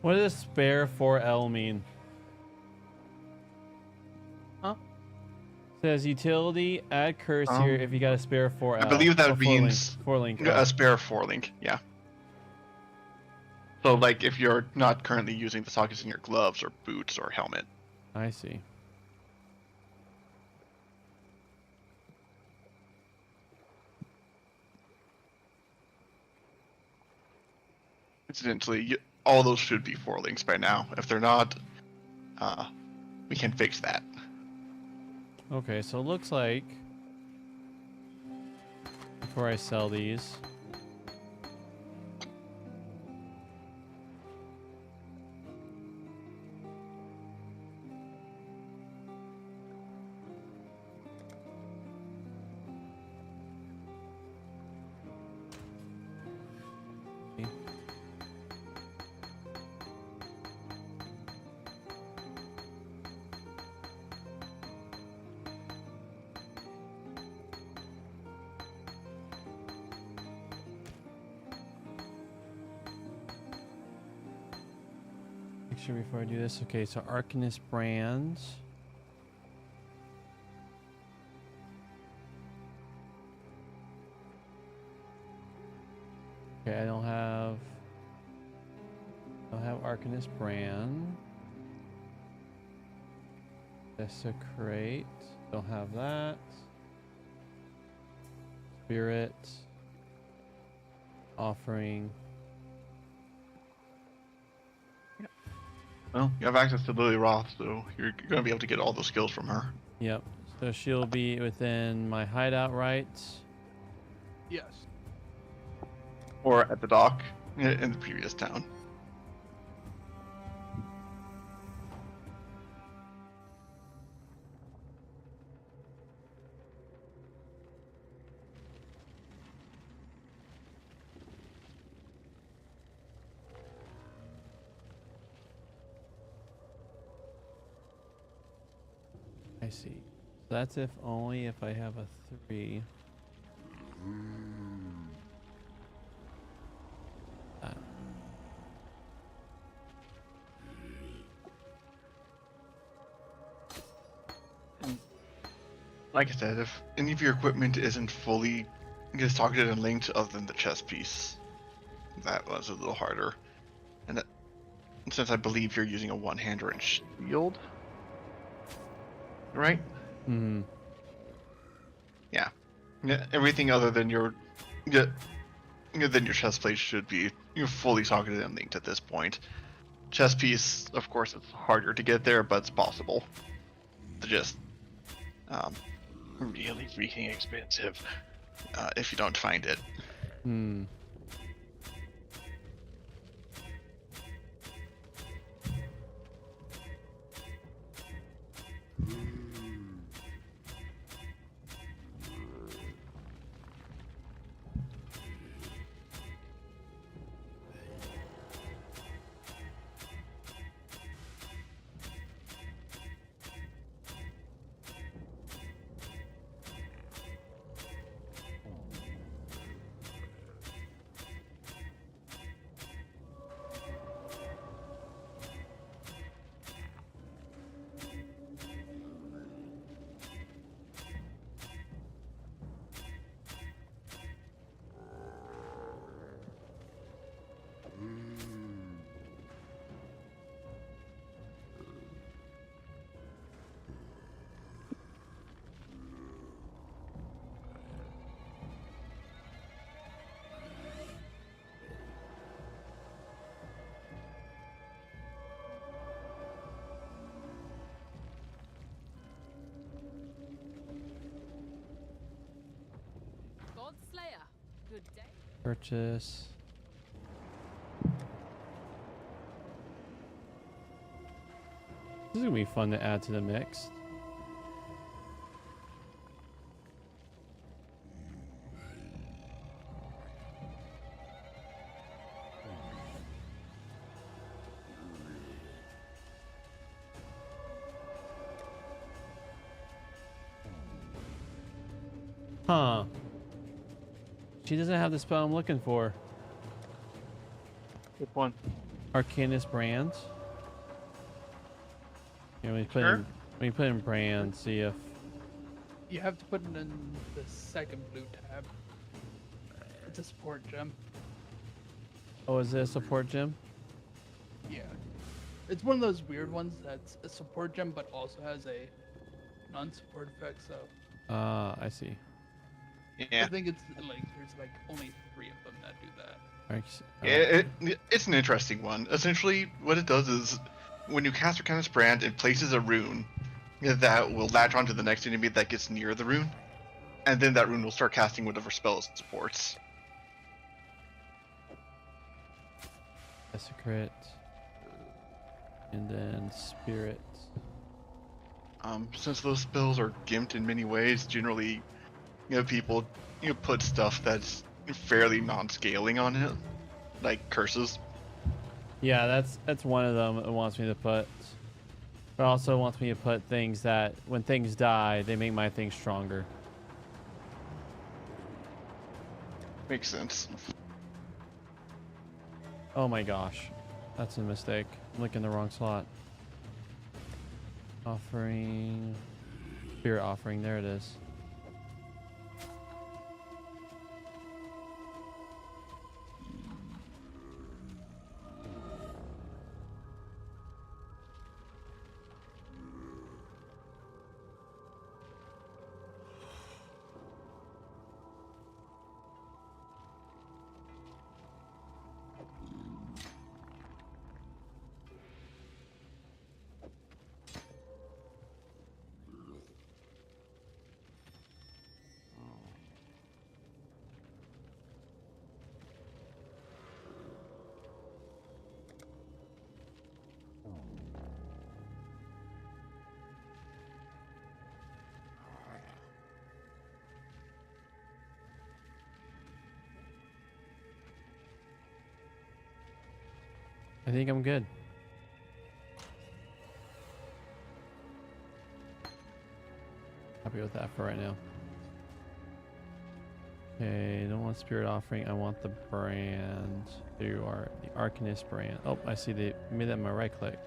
What does spare 4L mean? Huh? Says utility, add curse here if you got a spare 4L. I believe that Oh, means 4-link. a spare 4-link. Yeah. So like if you're not currently using the sockets in your gloves or boots or helmet. I see. Incidentally, all those should be 4-links by now. If they're not, we can fix that. Okay, so it looks like before I sell these, make sure before I do this. Okay, so Arcanist brands. Okay, I don't have Arcanist brand. Desecrate. Don't have that. Spirit. Offering. Well, you have access to Lily Roth, so you're going to be able to get all those skills from her. Yep. So she'll be within my hideout rights. Yes. Or at the dock in the previous town. I see. So that's if only if I have a 3. like I said, if any of your equipment isn't fully socketed and linked other than the chest piece, that was a little harder. And that, since I believe you're using a one-hander and shield, right? Hmm. Yeah. Yeah. Everything other than your, yeah, than your chest plate should be fully socketed and linked at this point. Chest piece, of course, it's harder to get there, but it's possible. To just really freaking expensive if you don't find it. Hmm. Godslayer, good day. Purchase. This is gonna be fun to add to the mix. Huh. She doesn't have the spell I'm looking for. Which one? Arcanist Brand. Yeah, when you put in Brand, see if You have to put it in the second blue tab. It's a support gem. oh, is it a support gem? Yeah. It's one of those weird ones that's a support gem but also has a non-support effect, so I see. Yeah. I think it's like there's like only 3 of them that do that. It's an interesting one. Essentially, what it does is, when you cast Arcanist Brand, it places a rune that will latch onto the next enemy that gets near the rune, and then that rune will start casting whatever spell it supports. Desecrate. And then Spirit. Since those spells are gimped in many ways, generally, people put stuff that's fairly non-scaling on it, like curses. Yeah, that's one of them it wants me to put. But also wants me to put things that, when things die, they make my things stronger. Makes sense. Oh my gosh. That's a mistake. I'm looking in the wrong slot. Offering. Spirit offering. There it is. I think I'm good. Happy with that for right now. Okay, don't want Spirit offering. I want the brand. There you are, the Arcanist Brand. Oh, I see they made that my right click.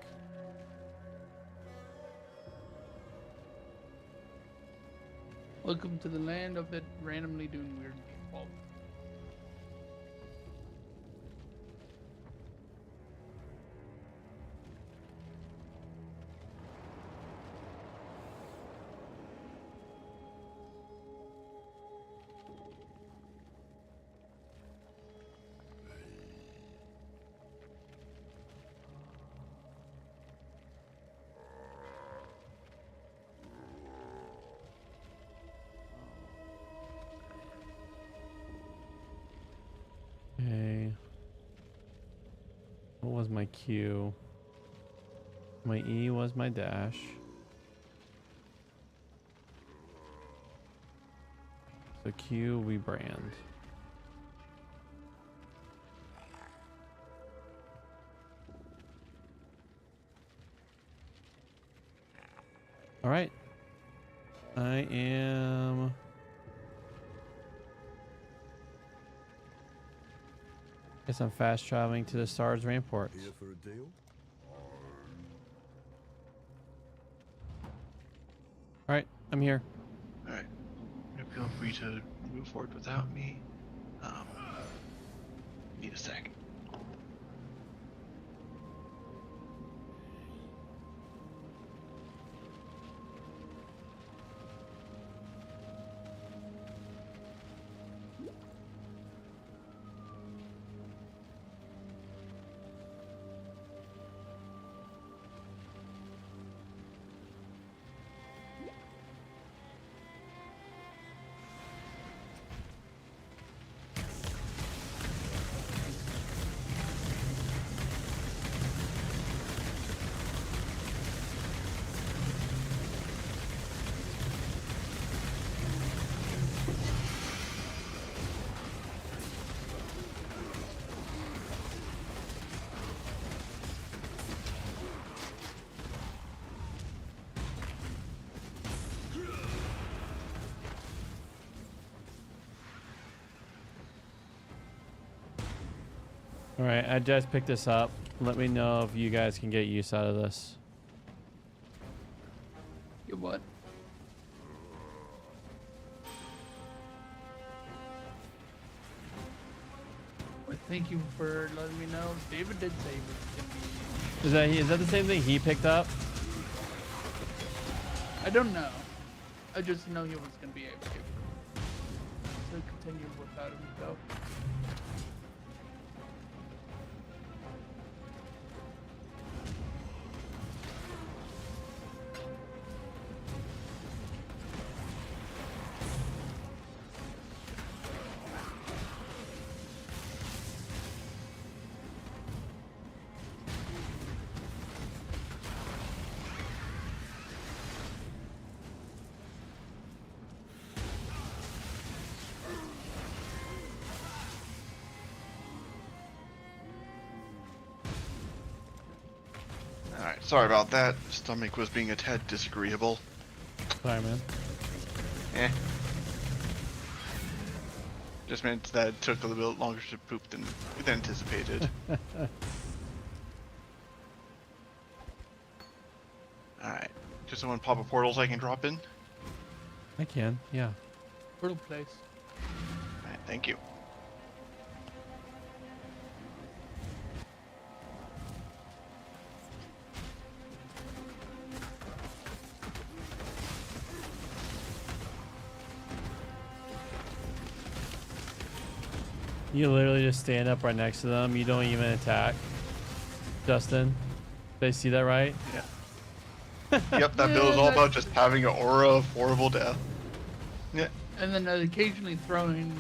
Welcome to the land of it randomly doing weird well, Okay. What was my Q? My E was my dash. So Q, we brand. All right. I am... Guess I'm fast traveling to the Stars Ramparts. Here for a deal? All right, I'm here. Alright. Feel free to move forward without me. Need a sec. All right, I just picked this up. Let me know if you guys can get use out of this. you what? Well, thank you for letting me know. David did say it was gonna be. Is that the same thing he picked up? I don't know. I just know he was gonna be able to. So continue without him though. Alright, sorry about that. Stomach was being a tad disagreeable. Sorry, man. Eh. Just meant that it took a little bit longer to poop than anticipated. Alright. Just someone pop a portal so I can drop in? I can, yeah. Portal place. Alright, thank you. You literally just stand up right next to them. You don't even attack. Justin, did I see that right? Yeah. Yep, that build is all about just having an aura of horrible death. Yeah. And then occasionally throwing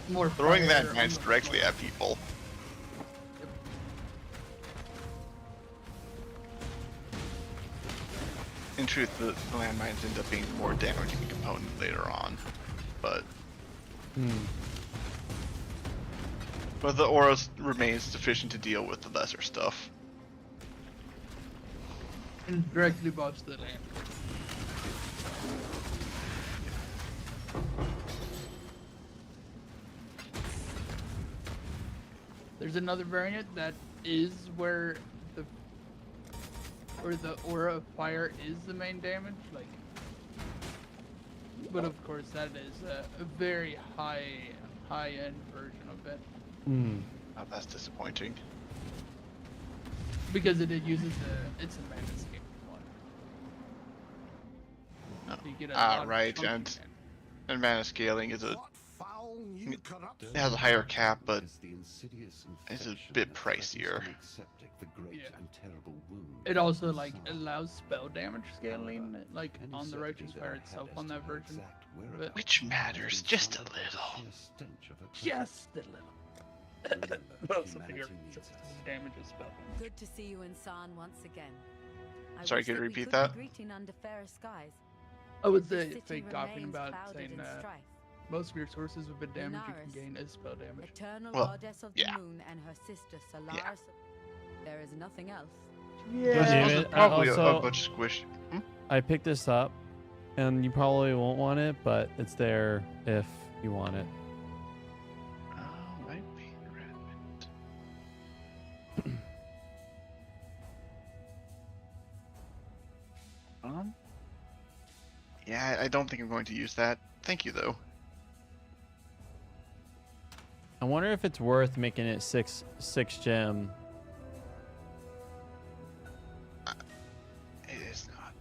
more Throwing fire that on knights the directly floor. at people. In truth, the landmines end up being more damaging component later on, but but the aura remains sufficient to deal with the lesser stuff. And directly buffs the land. There's another variant that is where the aura of fire is the main damage, like But of course, that is a very high-end version of it Hmm. Oh, that's disappointing. because it uses it's a mana scaling one. Oh. So you get a lot of Right, chunky and mana. mana scaling is a What foul new corrupt it has a higher cap, but Is the insidious it's a infection bit that threatens pricier. to make septic the great Yeah. and terrible wound It also of like the sun. allows spell damage scaling, like Any on the Righteous certainty Fire that I itself had on as that to the version. exact of it. whereabouts Which has matters been just a clouded by the little. sheer stench of her presence. Just a little. Remember, Also figure humanity needs just us. damage is spell. Good to see you in San once again. I Sorry, wish could you that we repeat could that? Be greeting under fairer skies. I would This say city fake talking remains about clouded saying in that strife. most of your sources of damage you Lunaris, can gain is spell damage. Eternal Well, goddess of the yeah. moon and her sister Solaris. There is nothing else. This Yeah. was David, probably also- a bunch of squish. I picked this up, and you probably won't want it, but it's there if you want it. Oh, might be rabbit. Yeah, I don't think I'm going to use that. Thank you, though. I wonder if it's worth making it six gem. It is not.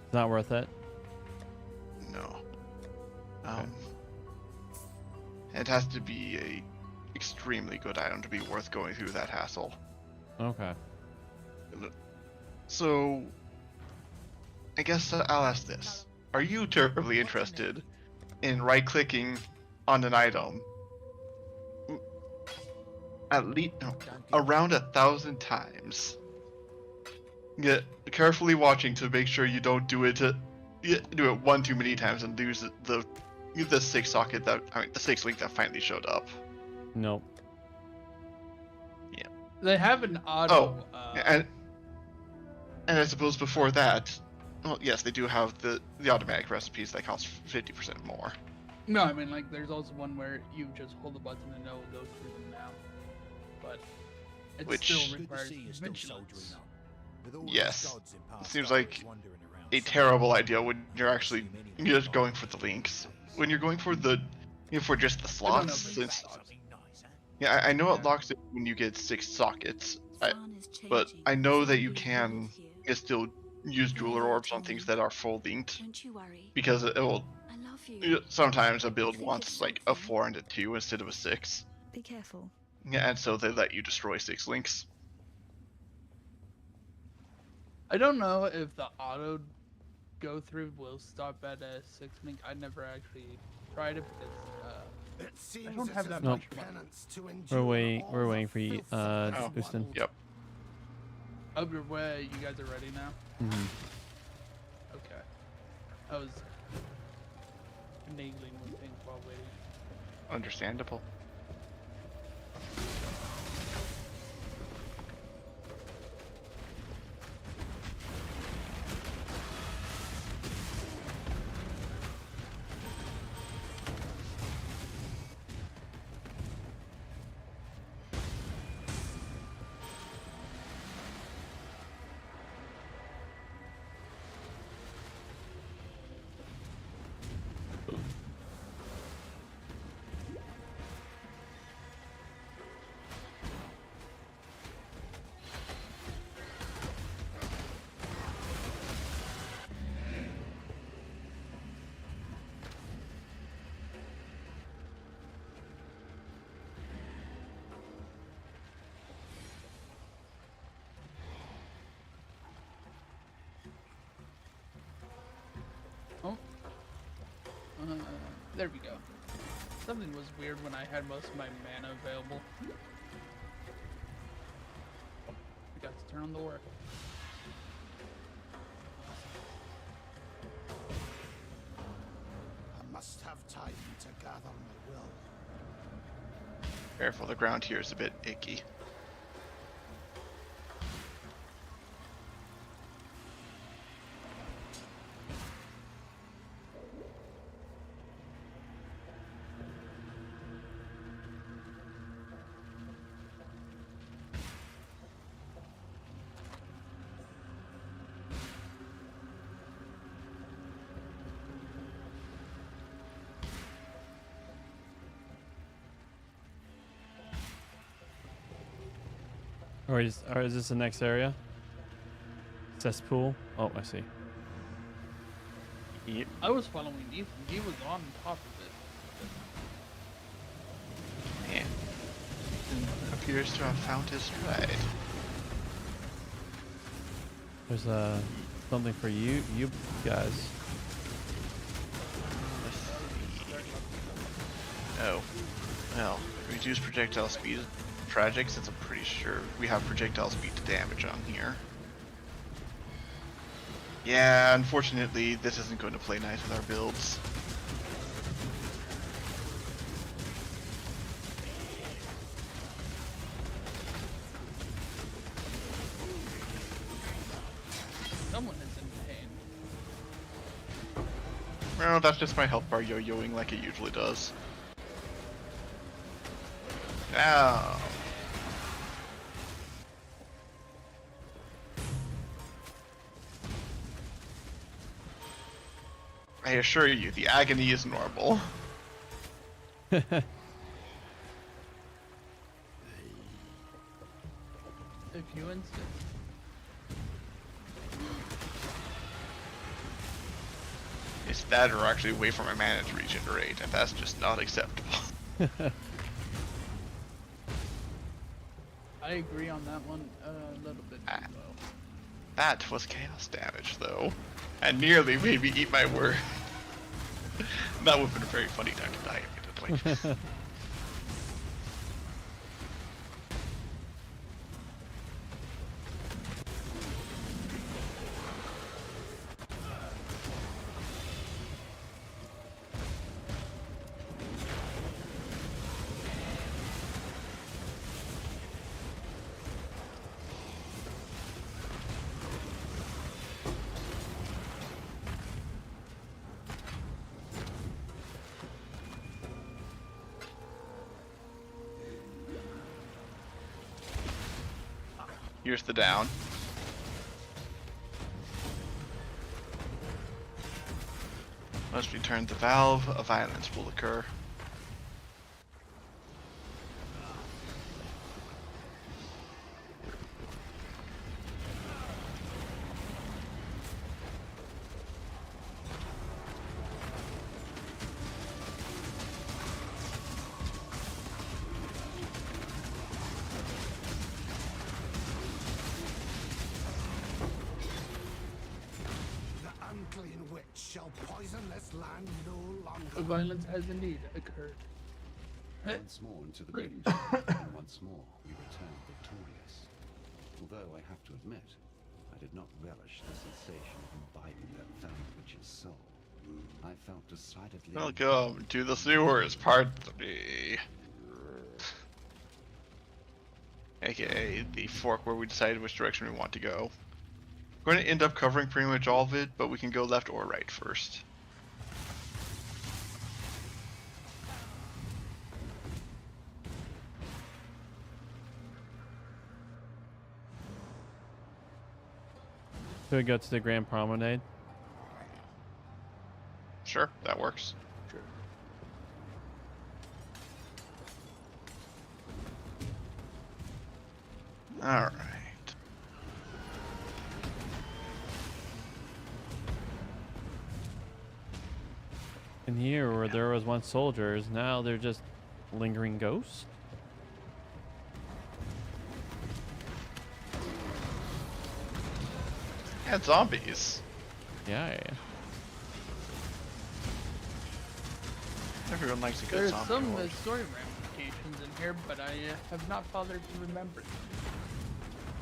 It's not worth it. No. It has to be a extremely good item to be worth going through that hassle. Okay. So, I guess I'll ask this. Are you terribly interested in right-clicking on an item at least around 1,000 times? Carefully watching to make sure you don't do it one too many times and lose the 6 socket the 6 link that finally showed up. Nope. They have an auto. And I suppose before that, well, yes, they do have the automatic recipes that cost 50% more. No, I mean like there's also one where you just hold the button and it will go through them now. But it Which- still Good to requires see you still soldiering vigilance. on. With all those Yes. gods in past Seems lives like wandering around A somewhere. terrible idea when you're actually just going for the links. When you're going for for just the I don't know slots, if since Something nice, huh? yeah, I know it Yeah. locks it when you get 6 sockets, Zan is but changing. I know that Some you people can live here. still use jeweler orbs on things that are full linked, Don't you worry. because it will I love you. sometimes a build think wants it's like a something. 4 and a 2 instead of a 6. Be careful. Yeah, and so they let you destroy 6 links. I don't know if the auto go through will stop at a 6 link. I never actually tried it because It seems don't as have if that my much money. penance to We're endure waiting. all We're the waiting for you, filth of this Houston. world. Yep. up your way. You guys are ready now. Mhm. Okay. I was finagling with things while waiting. Understandable. There we go. Something was weird when I had most of my mana available. Forgot to turn on the work. I must have time to gather my will. Careful, the ground here is a bit icky. Or is this the next area? Cesspool? Oh, I see. Yep. I was following Ethan. He was on top of it. Man. Ethan appears to have found his stride. There's something for you guys. Let's see. Oh. Well, reduce projectile speed is tragic since I'm pretty sure we have projectile speed to damage on here. Yeah, unfortunately, this isn't going to play nice with our builds. Someone is in pain. Well, that's just my health bar yo-yoing like it usually does. Ow. I assure you, the agony is normal. If you insist. It's that or actually wait for my mana to regenerate, and that's just not acceptable. I agree on that one a little bit as well. That was chaos damage, though. And nearly made me eat my word. That would have been a very funny time to die, admittedly. Here's the down. Once we turn the valve, a violence will occur. Shall poison this land no longer. Violence has indeed occurred. Once more into the breach, and once more we return victorious. Although I have to admit, I did not relish the sensation of imbibing that valiant witch's soul. I felt decidedly... Welcome to the sewers, part 3. AKA the fork where we decided which direction we want to go. We're going to end up covering pretty much all of it, but we can go left or right first. So we go to the Grand Promenade. Sure, that works. Alright. In here, where there was once soldiers, now they're just lingering ghosts? And zombies. Yeah. Everyone likes a good There's zombie some horde. story ramifications in here, but I have not bothered to remember them.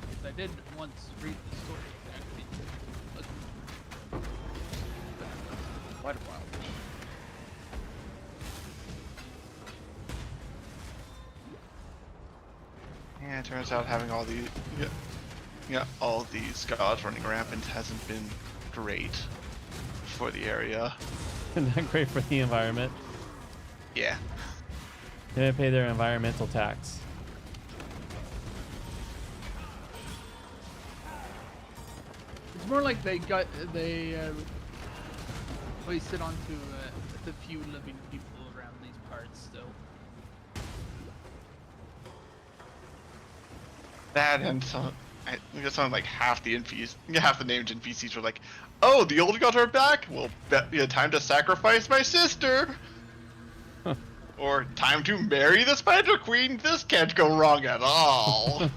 Because I did once read the story, actually. Quite a while. Yeah, it turns out having all these, all these gods running rampant hasn't been great for the area. Not great for the environment. Yeah. They didn't pay their environmental tax. It's more like they placed it onto the few living people around these parts, still. That and some, I guess something like half the named NPCs were like, "Oh, the old gods are back. Well, time to sacrifice my sister." Or time to marry the Spider Queen. This can't go wrong at all.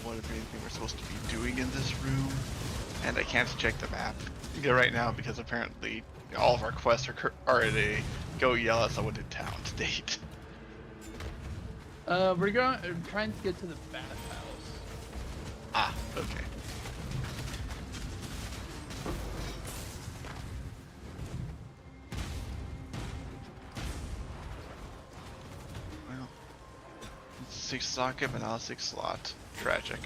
What if anything we're supposed to be doing in this room, and I can't check the map right now because apparently all of our quests are at a go yell at someone in town state. We're trying to get to the bathhouse. Ah, okay. Well, 6 socket, but not a 6 slot. Tragic.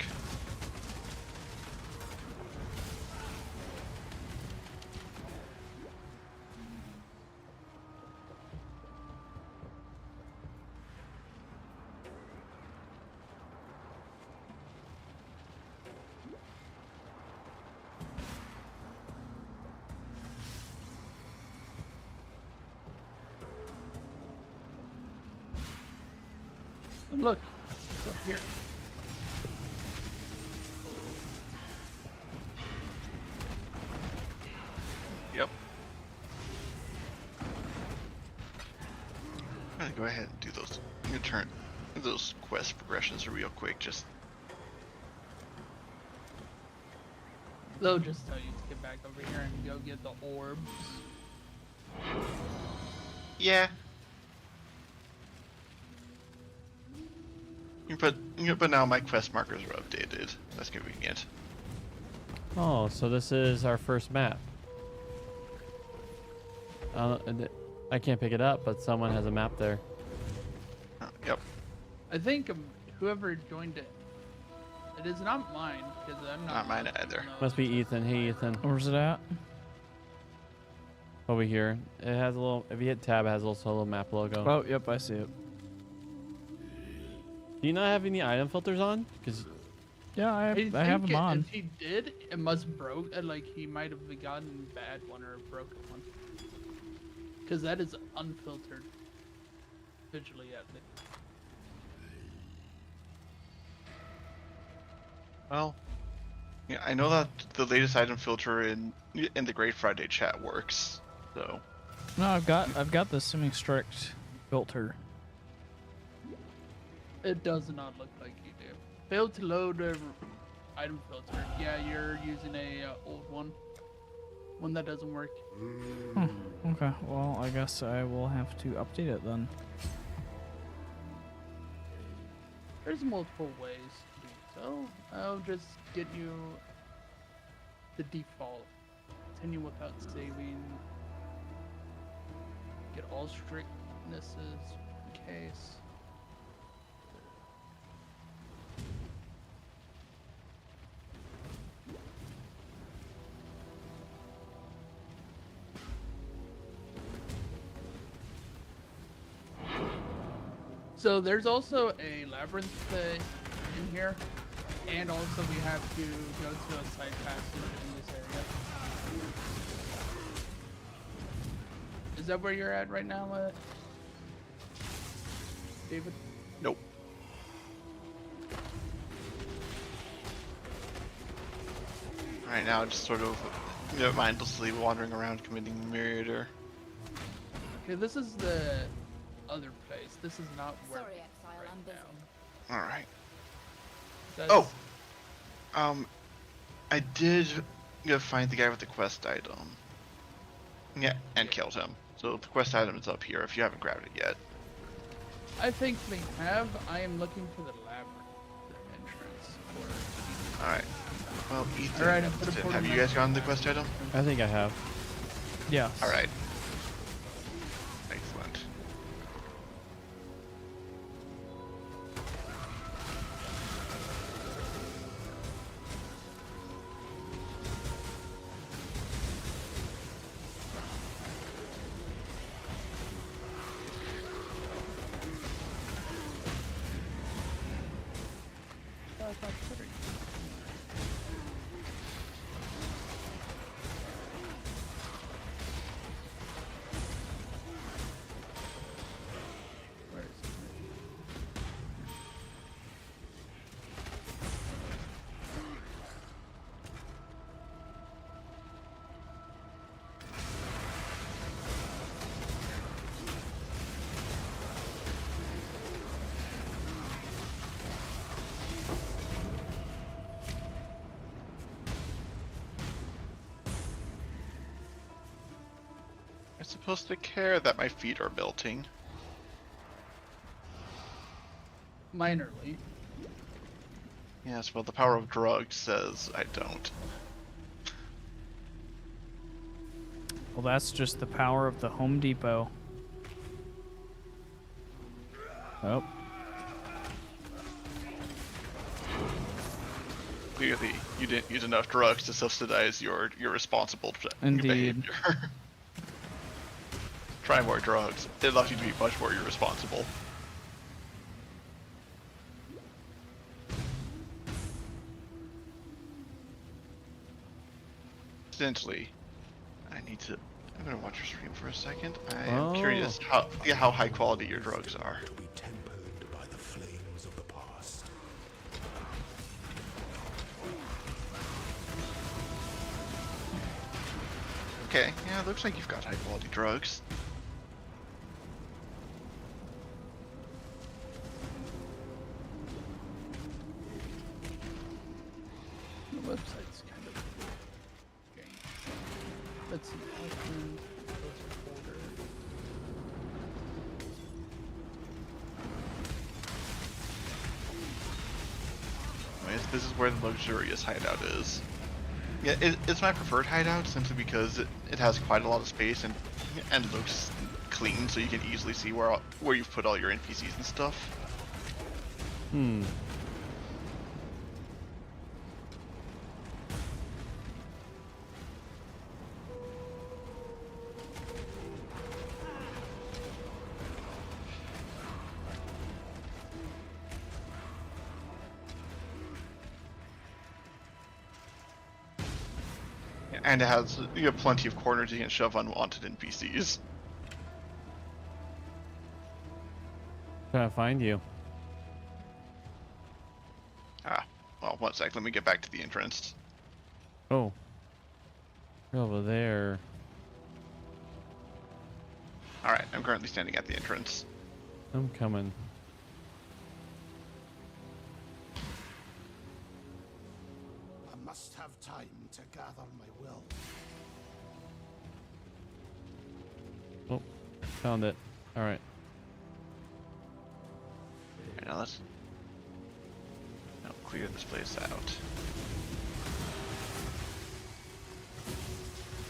Look, it's up here. Yep. I'm gonna go ahead and do those. I'm gonna turn those quest progressions real quick. Just They'll just tell you to get back over here and go get the orbs. yeah. But now my quest markers are updated. That's convenient. Oh, so this is our first map. I can't pick it up, but someone has a map there. Oh, yep. I think whoever joined it, it is not mine because I'm Not mine either. Must be Ethan. Hey, Ethan. Where's it at? Over here. It has a little. If you hit tab, it has also a little map logo. Oh, yep, I see it. Do you not have any item filters on? Because Yeah, I think have them on. If he did, it must broke. Like he might have gotten a bad one or a broken one. Because that is unfiltered visually at least. Well, yeah, I know that the latest item filter in the Great Friday chat works. So No, I've got the semi-strict filter. It does not look like you do. Failed to load a item filter. Yeah, you're using a old one that doesn't work. Okay, well, I guess I will have to update it then. There's multiple ways to do so. I'll just get you the default. Continue without saving. Get all strictnesses in case. So there's also a labyrinth in here, and also we have to go to a side passage in this area. Is that where you're at right now, David? nope. Right now, just sort of mindlessly wandering around committing murder. Okay, this is the other place. This is not where Sorry, Exile, right I'm busy. now. All right. That's- I did find the guy with the quest item. Yeah, and killed him. So the quest item is up here if you haven't grabbed it yet. I think they have. I am looking for the labyrinth entrance. Alright. Well, Ethan, Alright, I'm gonna Ethan, put have him you in. guys gotten the quest item? I think I have. Yes. Alright. Excellent. I'm supposed to care that my feet are melting. Minorly. Yes, well, the power of drugs says I don't. Well, that's just the power of the Home Depot. Oh. Clearly, you didn't use enough drugs to subsidize your irresponsible Indeed. behavior. Try more drugs. It allows you to be much more irresponsible. Incidentally, I'm gonna watch your stream for a second. I am curious how high quality your drugs are. To be tempered by the flames of the past. Okay, yeah, it looks like you've got high quality drugs. The website's kind of strange. Let's see. Open, order. This is where the luxurious hideout is. Yeah, it's my preferred hideout simply because it has quite a lot of space and looks clean, so you can easily see where you've put all your NPCs and stuff. Hmm. And it has plenty of corners you can shove unwanted NPCs. Trying to find you. Ah, well, one sec. Let me get back to the entrance. Oh. You're over there. All right, I'm currently standing at the entrance. I'm coming. I must have time to gather my will. Oh, found it. All right. Okay, now let's clear this place out.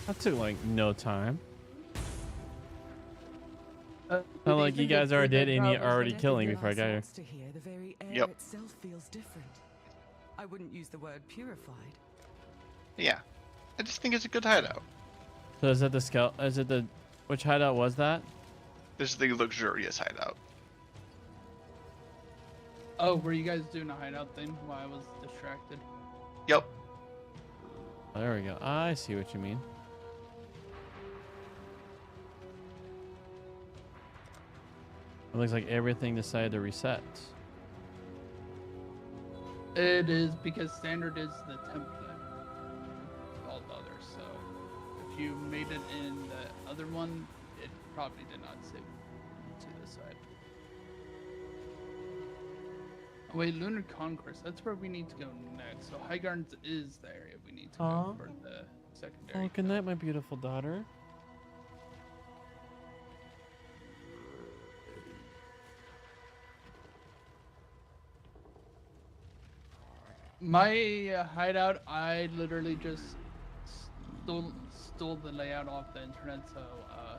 That took like no time. Do Not like you think guys it's already good did and you that already But killing me everything before I got here. else to hear, the very air Yep. itself feels different. I wouldn't use the word purified. Yeah, I just think it's a good hideout. So is that the scout? Is it the which hideout was that? This is the luxurious hideout. Oh, were you guys doing a hideout thing while I was distracted? Yep. Oh, there we go. I see what you mean. It looks like everything decided to reset. It is because standard is the template of all the others. So if you made it in the other one, it probably did not save to the side. Oh, wait, Lunar Conquest. That's where we need to go next. So High Gardens is the area we need to go for the secondary. Oh, good night, my beautiful daughter. My hideout, I literally just stole the layout off the internet, so I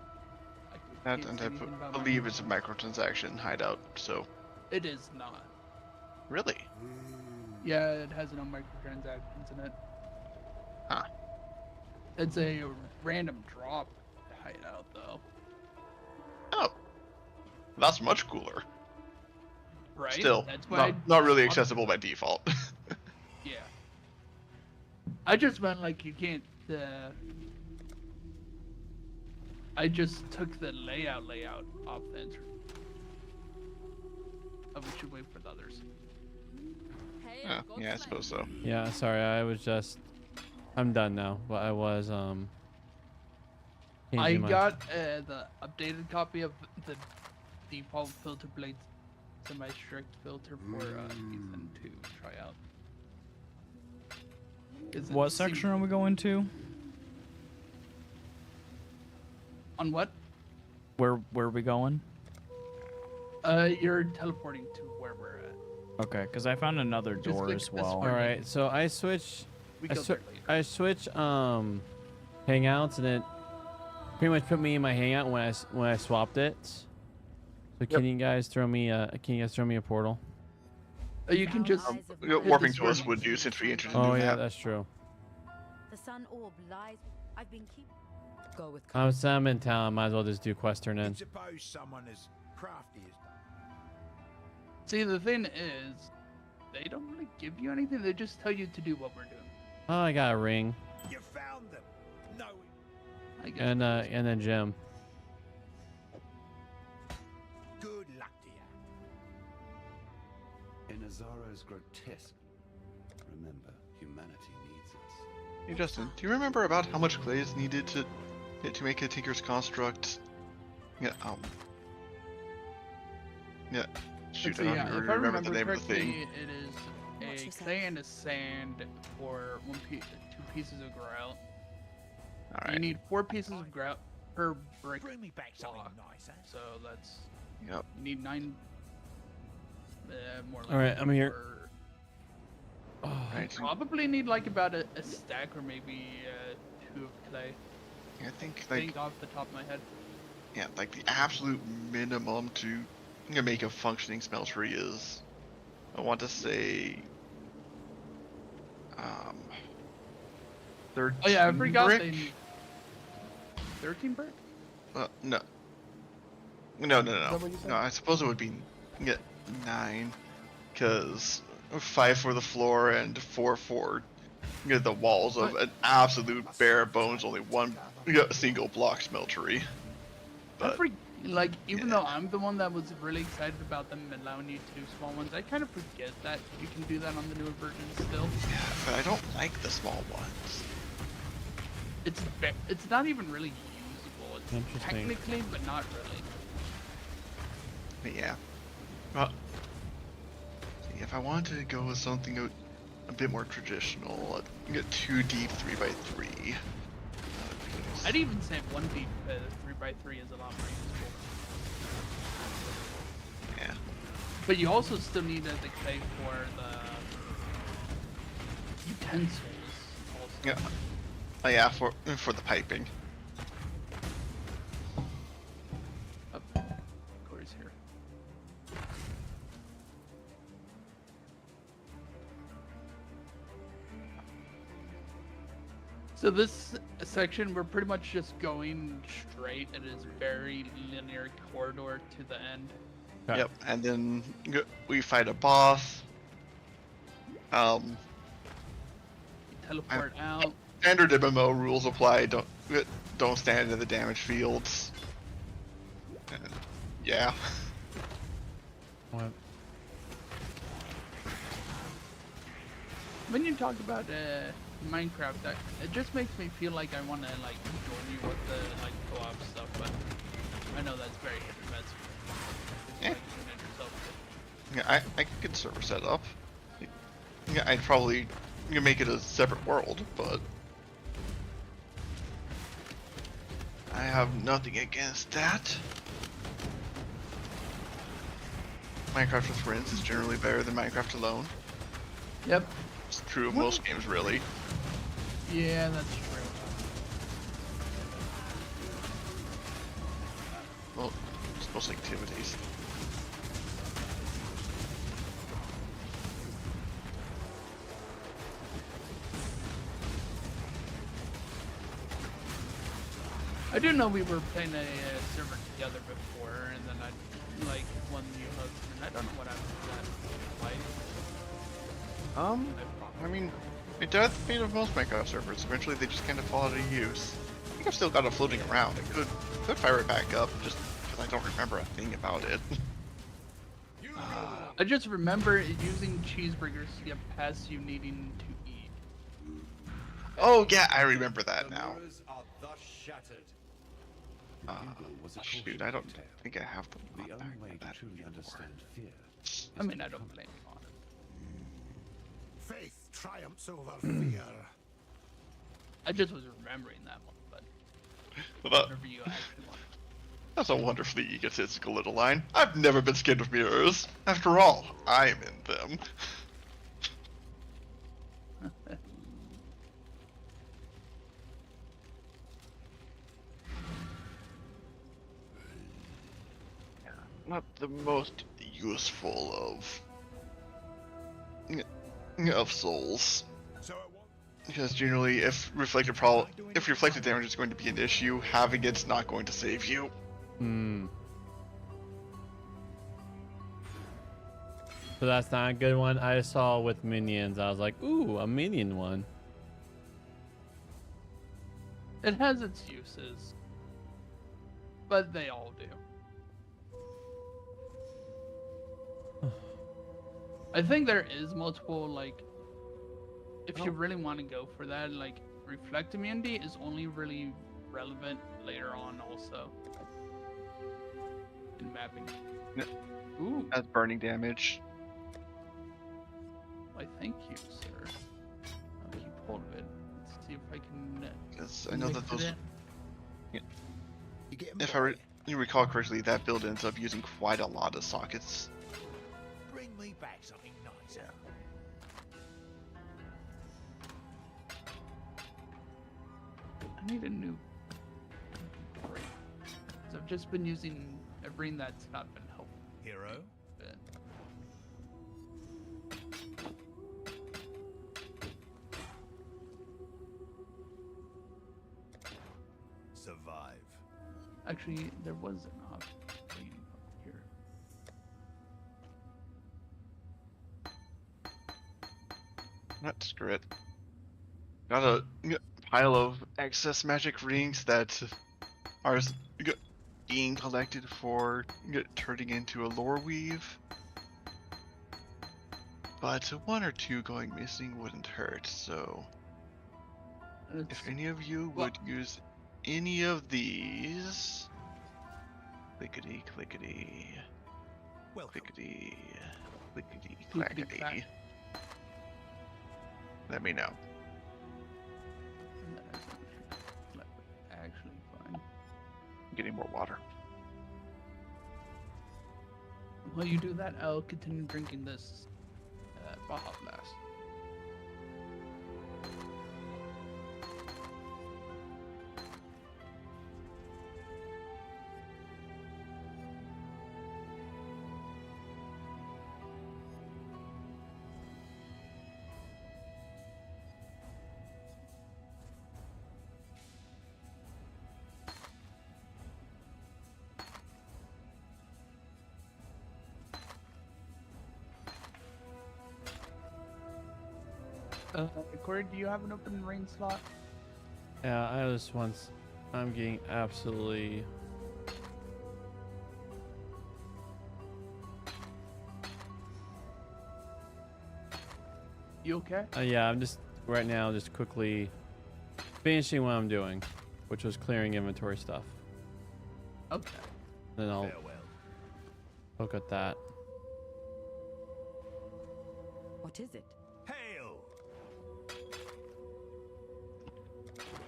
That can't and say I anything about believe it's a microtransaction hideout. So It is not. really, Yeah, it has no microtransactions in it. Huh. It's a random drop hideout, though. oh, that's much cooler. Right? Still, That's why not really accessible by default. Yeah. I just meant like you can't. I just took the layout off the internet. Oh, we should wait for the others. Oh, yeah, I suppose so. Yeah, sorry, I'm done now, but I was I changing my- got the updated copy of the default filter blades semi-strict filter for Ethan to try out. What section are we going to? On what? Where are we going? You're teleporting to where we're at. Okay, because I found another Just door click as this well. one. All right, so I switch. We I, go swi- there later. I switch hangouts, and it pretty much put me in my hangout when I swapped it. So can you guys throw me a portal? You can just Warping to us would do since we introduced Oh yeah, that. that's true. The sun orb lies. I've been keeping. Go with. I'm in town. Might as well just do quest turn in. Suppose someone as crafty as See, the thing is, they don't really give you anything. They just tell you to do what we're doing. Oh, I got a ring you found them. No, I guess. and then gem. good luck to you. In Azara's grotesque, remember, humanity needs us. Hey Justin, do you remember about how much clay is needed to make a Tinker's Construct? Yeah. Yeah. Shoot, I Let's see, don't yeah, even if I remember the name remember of the thing. correctly, it is a clay and a sand for 2 pieces of grout. All You right. need 4 pieces of grout per brick Bring me back something block. nice, eh? So that's Yep. you need 9. More. All right, I'm here. for- Right. Probably need like about a stack or maybe 2 of clay. I think Think off the top of my head. yeah, like the absolute minimum to make a functioning smeltery is, I want to say, 13 Oh yeah, I forgot brick? they need 13 brick. No. that what you said? No, I suppose it would be 9, because 5 for the floor and 4 for the walls of an absolute bare bones, only one single block smeltery. But Like, even though I'm the one that was really excited about them allowing you to do small ones, I kind of forget that you can do that on the newer version still. yeah, but I don't like the small ones. It's not even really usable. It's Interesting. technically, but not really. But yeah. Well, see, if I wanted to go with something a bit more traditional, I'd get 2 deep 3x3. I'd even say 1 deep 3x3 is a lot more useful. Yeah. But you also still need the clay for the utensils. Also. Yeah. Oh yeah, for the piping. Up. Corey's here. So this section, we're pretty much just going straight. It is very linear corridor to the end. Okay. Yep. And then we fight a boss. Teleport out. Standard MMO rules apply. Don't stand in the damage fields. Yeah. What? When you talk about Minecraft, it just makes me feel like I want to like join you with the like co-op stuff, but I know that's very hit or miss. Yeah. Like, doing it yourself. Yeah, I could get server set up. Yeah, I'd probably make it a separate world, but I have nothing against that. Minecraft with friends is generally better than Minecraft alone. Yep. It's true of most games, really. Yeah, that's true. Well, it's most activities. I do know we were playing a server together before, and then I like one new host, and I don't know what happened to that fight. I mean, it does the fate of most Minecraft servers. Eventually, they just kind of fall out of use. I think I've still got it floating around. I could fire it back up, just because I don't remember a thing about it. I just remember using cheeseburgers to get past you needing to eat. Oh yeah, I remember that now. The mirrors are thus shattered. Shoot, I don't think I have the The only way to truly understand fear. I mean, I don't blame you on it. Faith triumphs over fear. I just was remembering that one, but Well, whenever you actually want. that's a wonderfully egotistical little line. I've never been scared of mirrors. After all, I'm in them. Not the most useful of souls. So it won't. Because generally, if reflected damage is going to be an issue, having it's not going to save you. Hmm. So that's not a good one. I saw with minions. I was like, ooh, a minion one. It has its uses, but they all do. I think there is multiple, like, if you really want to go for that, like, reflect immunity is only really relevant later on also. In mapping. Ooh, That's burning damage. why thank you, sir. I'll keep hold of it. Let's see if I can Because I know that mix it those. in. You get If you recall correctly, that build ends up using quite a lot of sockets. Bring me back something nicer. I need a new break. 'Cause I've just been using a brain that's not been helpful. Hero. But Survive. actually, there was an option waiting up here. Screw it. Got a pile of excess magic rings that are being collected for turning into a lore weave. But one or two going missing wouldn't hurt, so if any of you would use any of these, clickety clickety, Welcome. clickety clickety Clickety clackety, clack. let me know. And that is actually fine. Getting more water. While you do that, I'll continue drinking this Baja Blast. Corey, do you have an open rain slot? Yeah, I just once. I'm getting absolutely. You okay? Yeah, I'm just right now just quickly finishing what I'm doing, which was clearing inventory stuff. Okay. Then I'll Farewell. look at that. What is it? Hail.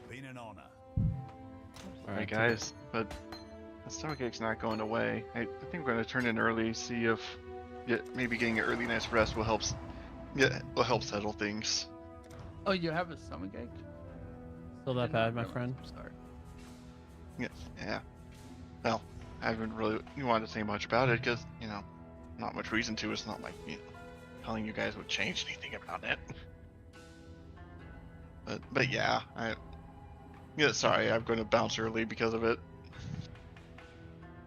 Been an honor. All Hey right, guys, but the stomachache's not going away. I think we're going to turn in early, see if maybe getting an early night's rest will help Yeah, it'll help settle things. Oh, you have a stomach ache? Still that Did not bad, my realize. friend? I'm sorry. Yeah. Well, I haven't really wanted to say much about it because, not much reason to. It's not like, telling you guys would change anything about it. But yeah, sorry, I'm going to bounce early because of it.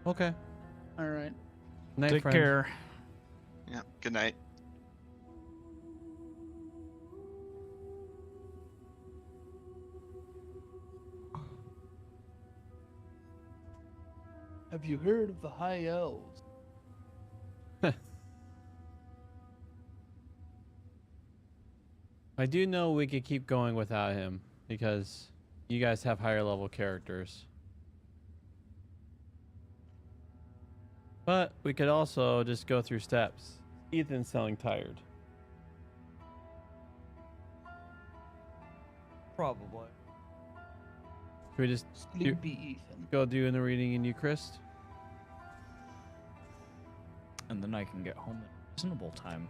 Okay. All right. Night, Take friend. care. Yeah, good night. Have you heard of the High Elves? I do know we could keep going without him because you guys have higher level characters. But we could also just go through steps. Ethan's sounding tired. Probably. Should we just Sleepy Ethan. go doing the reading in Eucharist? And then I can get home at reasonable time.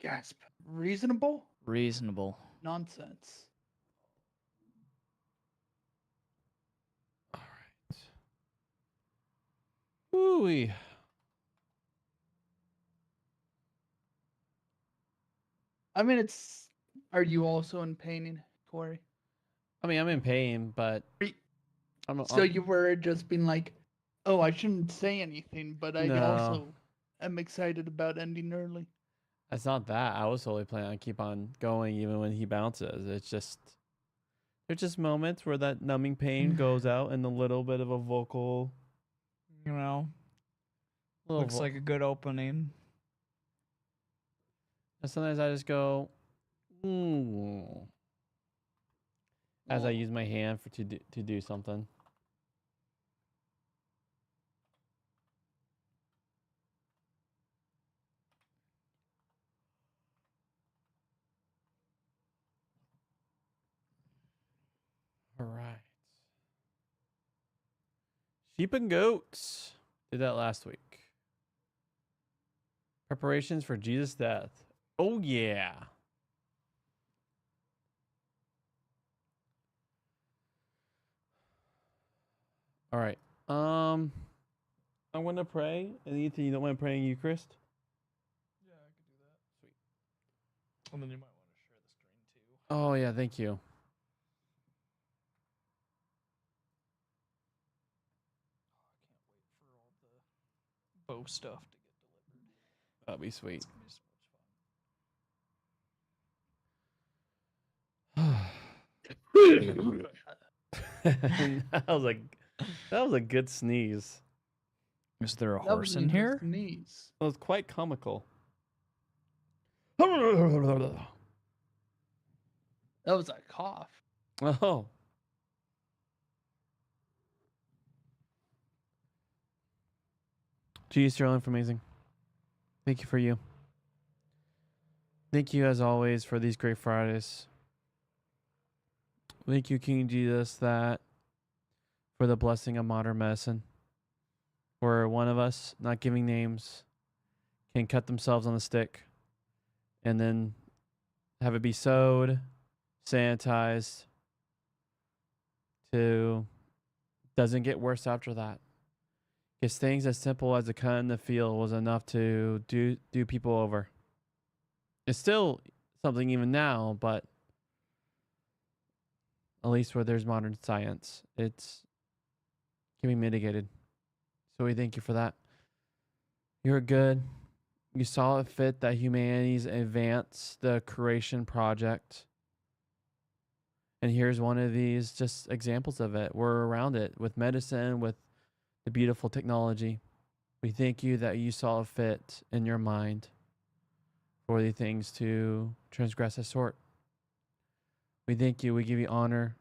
Gasp. Reasonable? Reasonable. Nonsense. All right. Ooh-wee. I mean, it's. Are you also in pain, Corey? I mean, I'm in pain, but So you were just being like, oh, I shouldn't say anything, but I No. also am excited about ending early. It's not that. I was totally planning on keep on going even when he bounces. It's just there's just moments where that numbing pain goes out and a little bit of a vocal. You know, Little looks like a good opening. And sometimes I just go, as I use my hand to do something. All right. Sheep and goats. Did that last week. Preparations for Jesus' death. Oh yeah. All right. I'm gonna pray. And Ethan, you don't mind praying Eucharist? Yeah, I could do that. Sweet. And then you might want to share the screen too. Oh yeah, thank you. I can't wait for all the bow stuff to get delivered. That'd be sweet. It's gonna be so that was a good sneeze. Is there a That horse wasn't in even a here? Sneeze. It was quite comical. That was a cough. Oh. Geez, Sterling, for amazing. Thank you for you. Thank you, as always, for these great Fridays. Thank you, King Jesus, that for the blessing of modern medicine. Where one of us, not giving names, can cut themselves on the stick and then have it be sewed, sanitized, to doesn't get worse after that. Because things as simple as a cut in the field was enough to do people over. It's still something even now, but at least where there's modern science, it's can be mitigated. So we thank you for that. You're good. You saw it fit that humanity's advance the creation project. And here's one of these just examples of it. We're around it with medicine, with the beautiful technology. We thank you that you saw it fit in your mind for the things to transgress a sort. We thank you. We give you honor.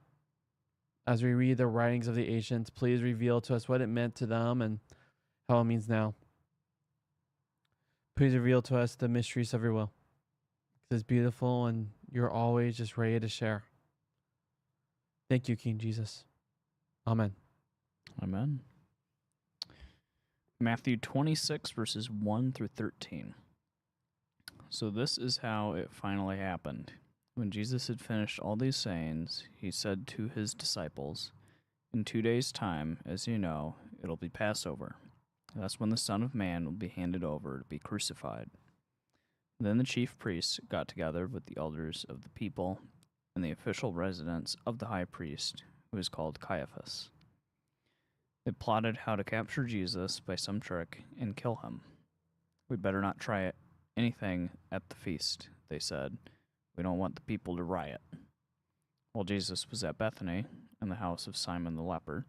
As we read the writings of the ancients, please reveal to us what it meant to them and how it means now. Please reveal to us the mysteries of your will. It's beautiful and you're always just ready to share. Thank you, King Jesus. Amen. Amen. Matthew 26, verses 1 through 13. So this is how it finally happened. When Jesus had finished all these sayings, he said to his disciples, "In 2 days' time, as you know, it'll be Passover. That's when the Son of Man will be handed over to be crucified." Then the chief priests got together with the elders of the people and the official residence of the high priest, who was called Caiaphas. They plotted how to capture Jesus by some trick and kill him. "We'd better not try anything at the feast," they said. "We don't want the people to riot." While Jesus was at Bethany, in the house of Simon the leper,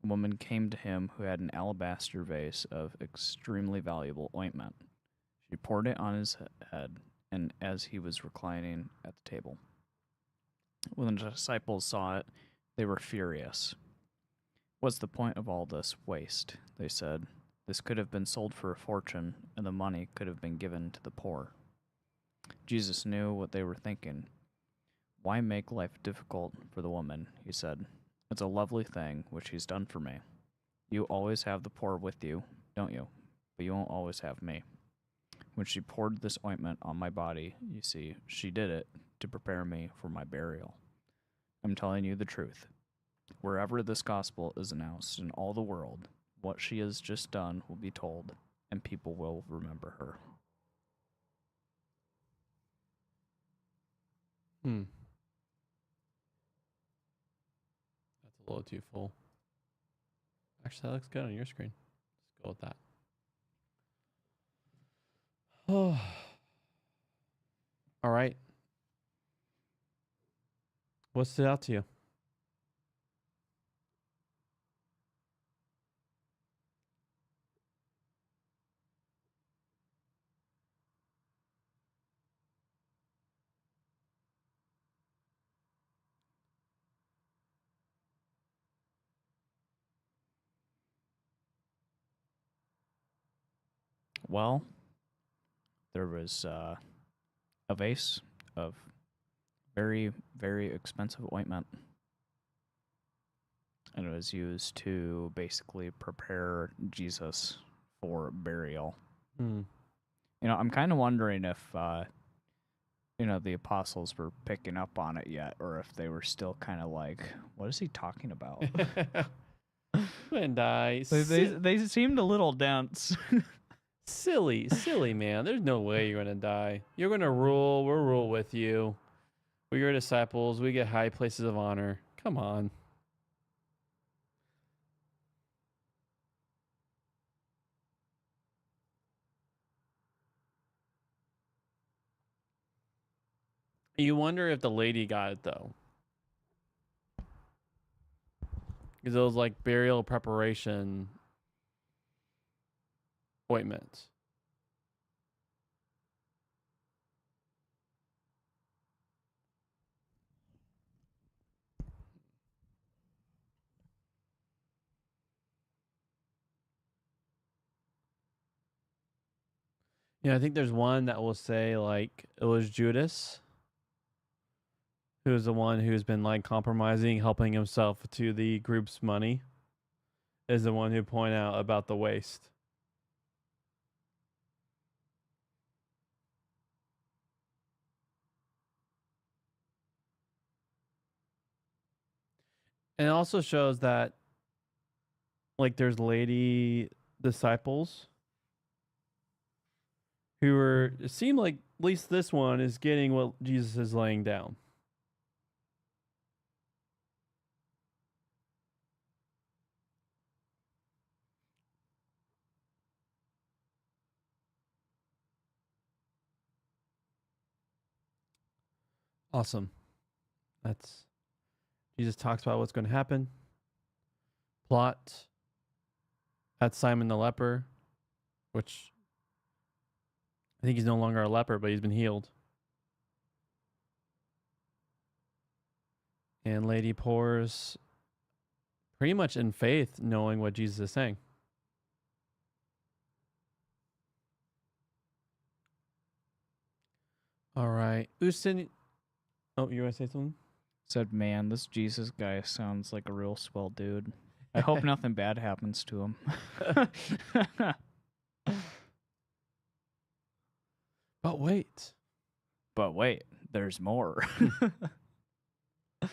a woman came to him who had an alabaster vase of extremely valuable ointment. She poured it on his head, and as he was reclining at the table. When the disciples saw it, they were furious. "What's the point of all this waste?" they said. "This could have been sold for a fortune, and the money could have been given to the poor." Jesus knew what they were thinking. "Why make life difficult for the woman?" he said. "It's a lovely thing which he's done for me. You always have the poor with you, don't you? But you won't always have me. When she poured this ointment on my body, you see, she did it to prepare me for my burial. I'm telling you the truth. Wherever this gospel is announced in all the world, what she has just done will be told, and people will remember her." That's a little too full. Actually, that looks good on your screen. Let's go with that. Oh. All right. What stood out to you? Well, there was a vase of very, very expensive ointment. And it was used to basically prepare Jesus for burial. Hmm. You know, I'm kind of wondering if, the apostles were picking up on it yet, or if they were still kind of like, what is he talking about? And I They seemed a little dense. silly, man. There's no way you're gonna die. You're gonna rule. We'll rule with you. We're your disciples. We get high places of honor. Come on. You wonder if the lady got it though, because it was like burial preparation ointments. Yeah, I think there's one that will say like it was Judas, who's the one who's been like compromising, helping himself to the group's money, is the one who point out about the waste. And it also shows that like there's lady disciples who are, it seemed like at least this one is getting what Jesus is laying down. Awesome. That's, Jesus talks about what's going to happen. Plot. That's Simon the leper, which I think he's no longer a leper, but he's been healed. And lady pours pretty much in faith, knowing what Jesus is saying. All right. Ustin. Oh, you want to say something? Said, "Man, this Jesus guy sounds like a real swell dude." I hope nothing bad happens to him. But wait. But wait, there's more. All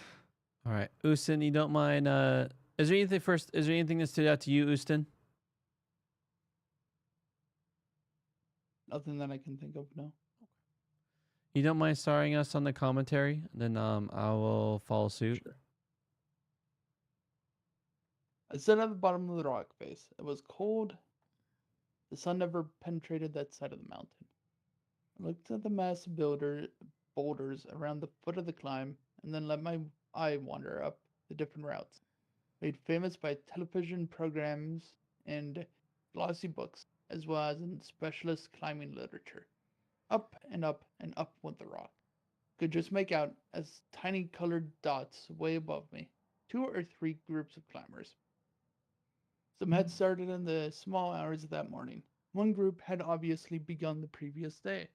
right, Ustin, you don't mind? Is there anything first? Is there anything that stood out to you, Ustin? Nothing that I can think of, no. You don't mind starring us on the commentary? Then I will follow suit. Sure. I stood at the bottom of the rock face. It was cold. The sun never penetrated that side of the mountain. I looked at the mass of boulders around the foot of the climb, and then let my eye wander up the different routes, made famous by television programs and glossy books, as well as in specialist climbing literature. Up and up and up went the rock. Could just make out, as tiny colored dots way above me, 2 or 3 groups of climbers. Some had started in the small hours of that morning. One group had obviously begun the previous day.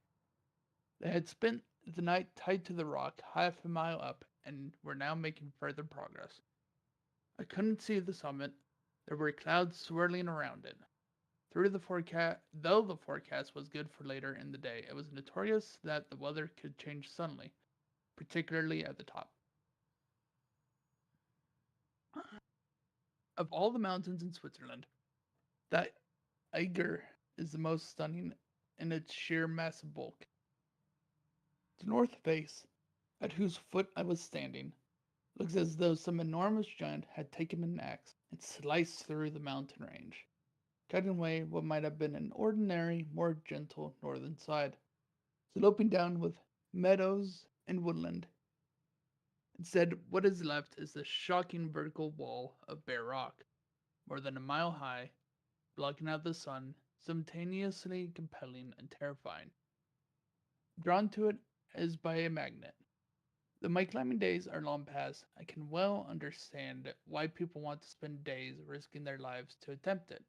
They had spent the night tied to the rock half a mile up and were now making further progress. I couldn't see the summit. There were clouds swirling around it. Though the forecast was good for later in the day, it was notorious that the weather could change suddenly, particularly at the top. Of all the mountains in Switzerland, that Eiger is the most stunning in its sheer massive bulk. The north face, at whose foot I was standing, looks as though some enormous giant had taken an axe and sliced through the mountain range, cutting away what might have been an ordinary, more gentle northern side, sloping down with meadows and woodland. Instead, what is left is a shocking vertical wall of bare rock, more than a mile high, blocking out the sun, simultaneously compelling and terrifying. Drawn to it as by a magnet. Though my climbing days are long past, I can well understand why people want to spend days risking their lives to attempt it.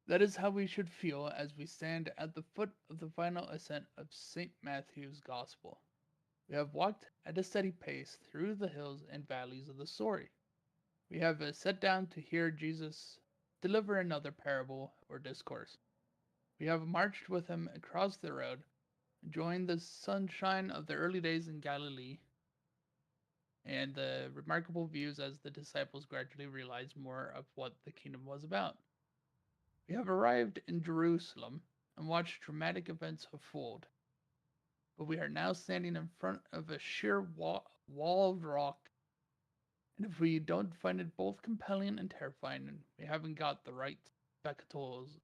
That is how we should feel as we stand at the foot of the final ascent of St. Matthew's Gospel. We have walked at a steady pace through the hills and valleys of the story. We have sat down to hear Jesus deliver another parable or discourse. We have marched with him across the road, enjoying the sunshine of the early days in Galilee, and the remarkable views as the disciples gradually realized more of what the kingdom was about. We have arrived in Jerusalem and watched dramatic events unfold, but we are now standing in front of a sheer wall of rock, and if we don't find it both compelling and terrifying, we haven't got the right spectacles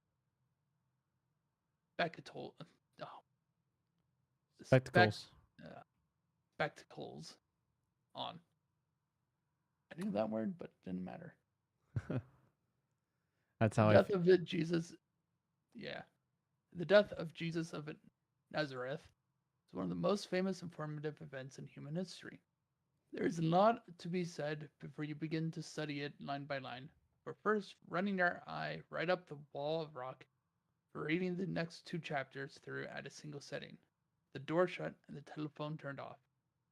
on. I knew that word, but it didn't matter. That's how The death of Jesus of Nazareth is one of the most famous and formative events in human history. There is a lot to be said before you begin to study it line by line. For first, running your eye right up the wall of rock, for reading the next 2 chapters through at a single setting. The door shut and the telephone turned off.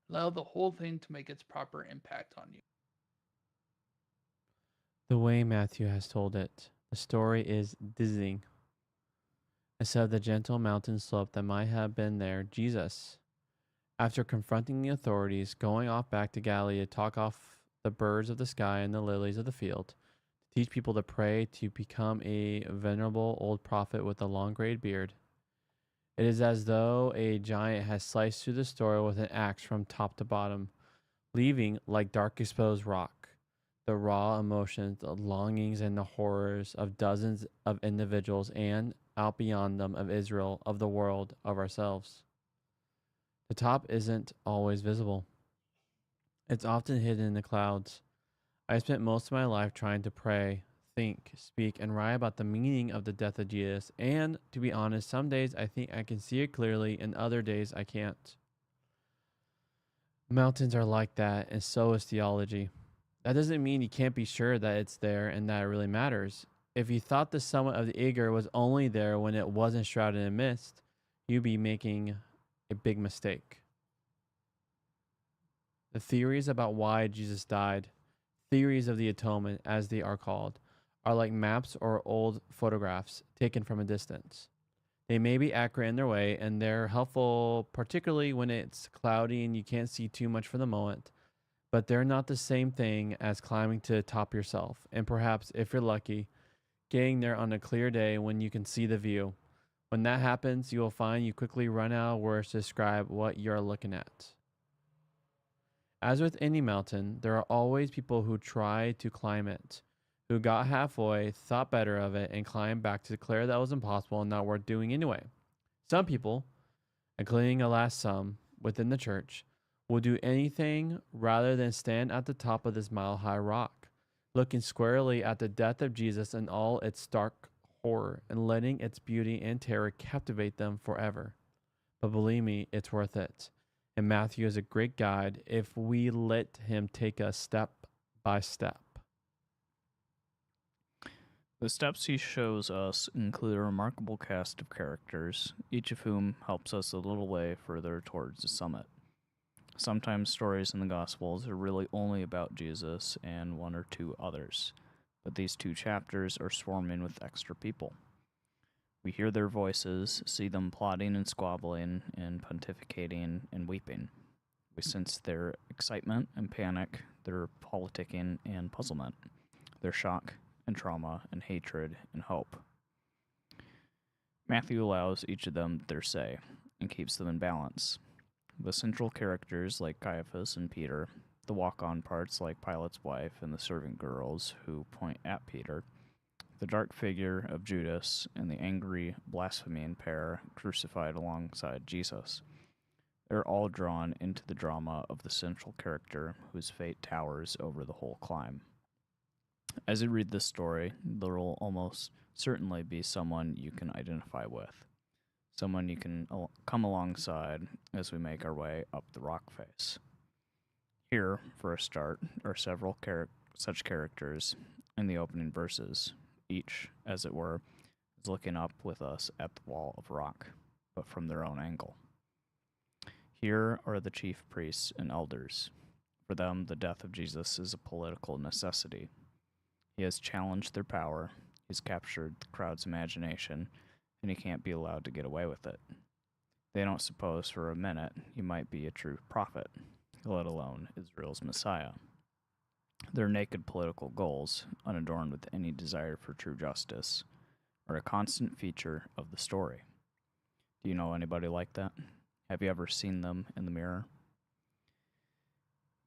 Allow the whole thing to make its proper impact on you. The way Matthew has told it, the story is dizzying. Instead of the gentle mountain slope that might have been there, Jesus, after confronting the authorities, going off back to Galilee to talk off the birds of the sky and the lilies of the field, to teach people to pray, to become a venerable old prophet with a long grayed beard. It is as though a giant has sliced through the story with an axe from top to bottom, leaving, like dark exposed rock, the raw emotions, the longings, and the horrors of dozens of individuals, and, out beyond them, of Israel, of the world, of ourselves. The top isn't always visible. It's often hidden in the clouds. I spent most of my life trying to pray, think, speak, and write about the meaning of the death of Jesus, and, to be honest, some days I think I can see it clearly, and other days I can't. Mountains are like that, and so is theology. That doesn't mean you can't be sure that it's there and that it really matters. If you thought the summit of the Eiger was only there when it wasn't shrouded in mist, you'd be making a big mistake. The theories about why Jesus died, theories of the atonement, as they are called, are like maps or old photographs taken from a distance. They may be accurate in their way, and they're helpful, particularly when it's cloudy and you can't see too much for the moment. But they're not the same thing as climbing to the top yourself, and perhaps, if you're lucky, getting there on a clear day when you can see the view. When that happens, you will find you quickly run out of words to describe what you're looking at. As with any mountain, there are always people who try to climb it, who got halfway, thought better of it, and climbed back to declare that was impossible and not worth doing anyway. Some people, including alas some within the church, will do anything rather than stand at the top of this mile-high rock, looking squarely at the death of Jesus in all its stark horror and letting its beauty and terror captivate them forever. But believe me, it's worth it. And Matthew is a great guide if we let him take us step by step. The steps he shows us include a remarkable cast of characters, each of whom helps us a little way further towards the summit. Sometimes stories in the Gospels are really only about Jesus and one or two others, but these 2 chapters are swarming with extra people. We hear their voices, see them plotting and squabbling and pontificating and weeping. We sense their excitement and panic, their politicking and puzzlement, their shock and trauma and hatred and hope. Matthew allows each of them their say and keeps them in balance. The central characters like Caiaphas and Peter, the walk-on parts like Pilate's wife and the servant girls who point at Peter, the dark figure of Judas, and the angry, blaspheming pair crucified alongside Jesus. They're all drawn into the drama of the central character whose fate towers over the whole climb. As you read this story, there will almost certainly be someone you can identify with, someone you can come alongside as we make our way up the rock face. Here, for a start, are several such characters in the opening verses. Each, as it were, is looking up with us at the wall of rock, but from their own angle. Here are the chief priests and elders. For them, the death of Jesus is a political necessity. He has challenged their power, he's captured the crowd's imagination, and he can't be allowed to get away with it. They don't suppose for a minute he might be a true prophet, let alone Israel's Messiah. Their naked political goals, unadorned with any desire for true justice, are a constant feature of the story. Do you know anybody like that? Have you ever seen them in the mirror?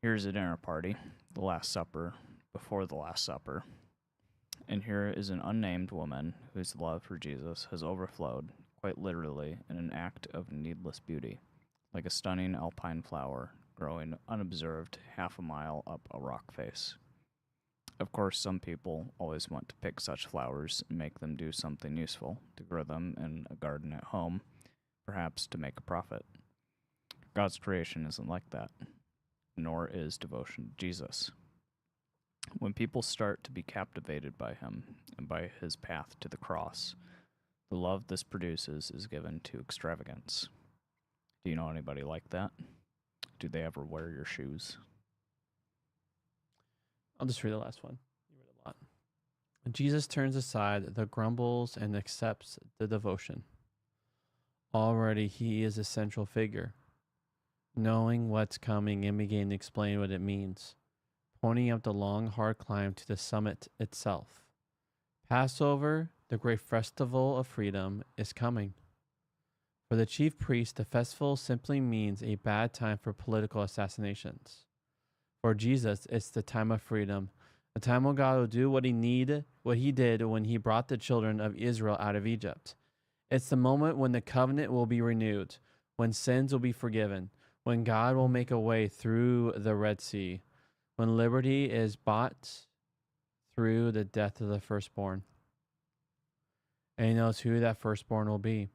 Here's a dinner party, the Last Supper, before the Last Supper, and here is an unnamed woman whose love for Jesus has overflowed, quite literally, in an act of needless beauty, like a stunning alpine flower growing unobserved half a mile up a rock face. Of course, some people always want to pick such flowers and make them do something useful, to grow them in a garden at home, perhaps to make a profit. God's creation isn't like that, nor is devotion to Jesus. When people start to be captivated by him and by his path to the cross, the love this produces is given to extravagance. Do you know anybody like that? Do they ever wear your shoes? I'll just read the last one. You read a lot. Jesus turns aside the grumbles and accepts the devotion. Already he is a central figure, knowing what's coming and beginning to explain what it means, pointing up the long, hard climb to the summit itself. Passover, the great festival of freedom, is coming. For the chief priest, the festival simply means a bad time for political assassinations. For Jesus, it's the time of freedom, the time when God will do what he did when he brought the children of Israel out of Egypt. It's the moment when the covenant will be renewed, when sins will be forgiven, when God will make a way through the Red Sea, when liberty is bought through the death of the firstborn. And he knows who that firstborn will be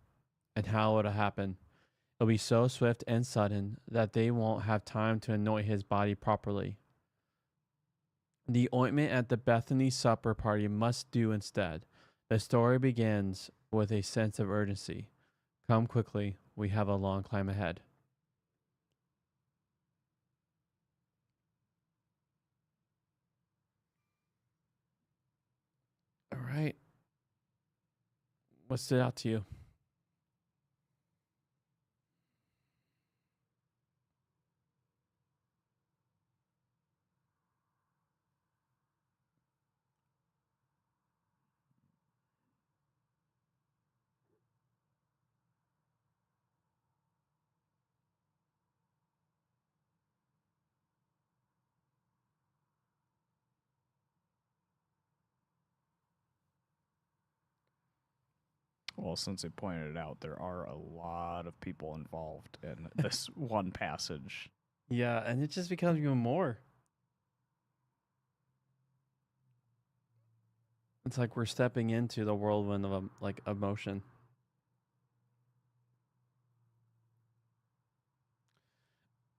and how it'll happen. It'll be so swift and sudden that they won't have time to anoint his body properly. The ointment at the Bethany supper party must do instead. The story begins with a sense of urgency. Come quickly, we have a long climb ahead. What stood out to you? Well, since they pointed it out, there are a lot of people involved in this one passage. Yeah, and it just becomes even more. It's like we're stepping into the whirlwind of like emotion.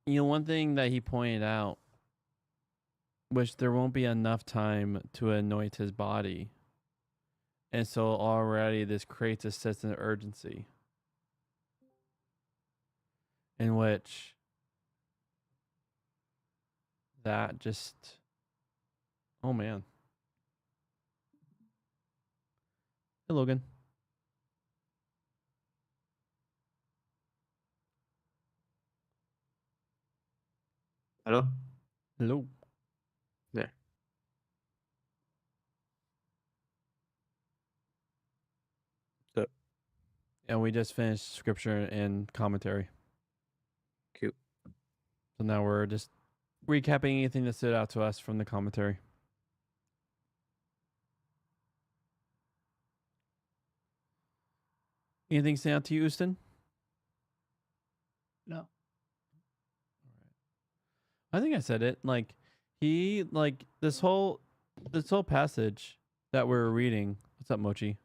You know, one thing that he pointed out, which there won't be enough time to anoint his body. And so already this creates a sense of urgency in which that just, oh man. Hey, Logan. Hello? Hello. There. So, And we just finished scripture and commentary. cute. So now we're just recapping anything that stood out to us from the commentary. Anything stand out to you, Houston? No. I think I said it. Like he like this whole passage that we're reading. What's up, Mochi?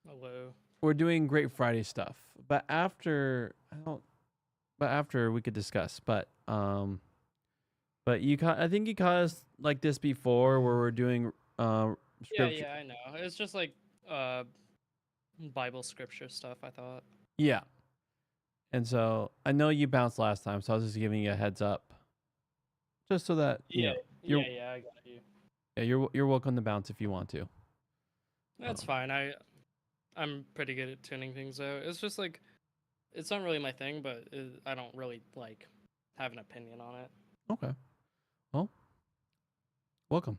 Hello. We're doing Great Friday stuff, but after we could discuss. But I think you caught us like this before, where we're doing Yeah, scripture. I know. It's just like Bible scripture stuff, I thought. Yeah. And so I know you bounced last time, so I was just giving you a heads up, just so that you know, you're Yeah, I got you. yeah, you're welcome to bounce if you want to. That's fine. I'm pretty good at tuning things out. It's just like it's not really my thing, but I don't really like have an opinion on it. Okay. Well, welcome.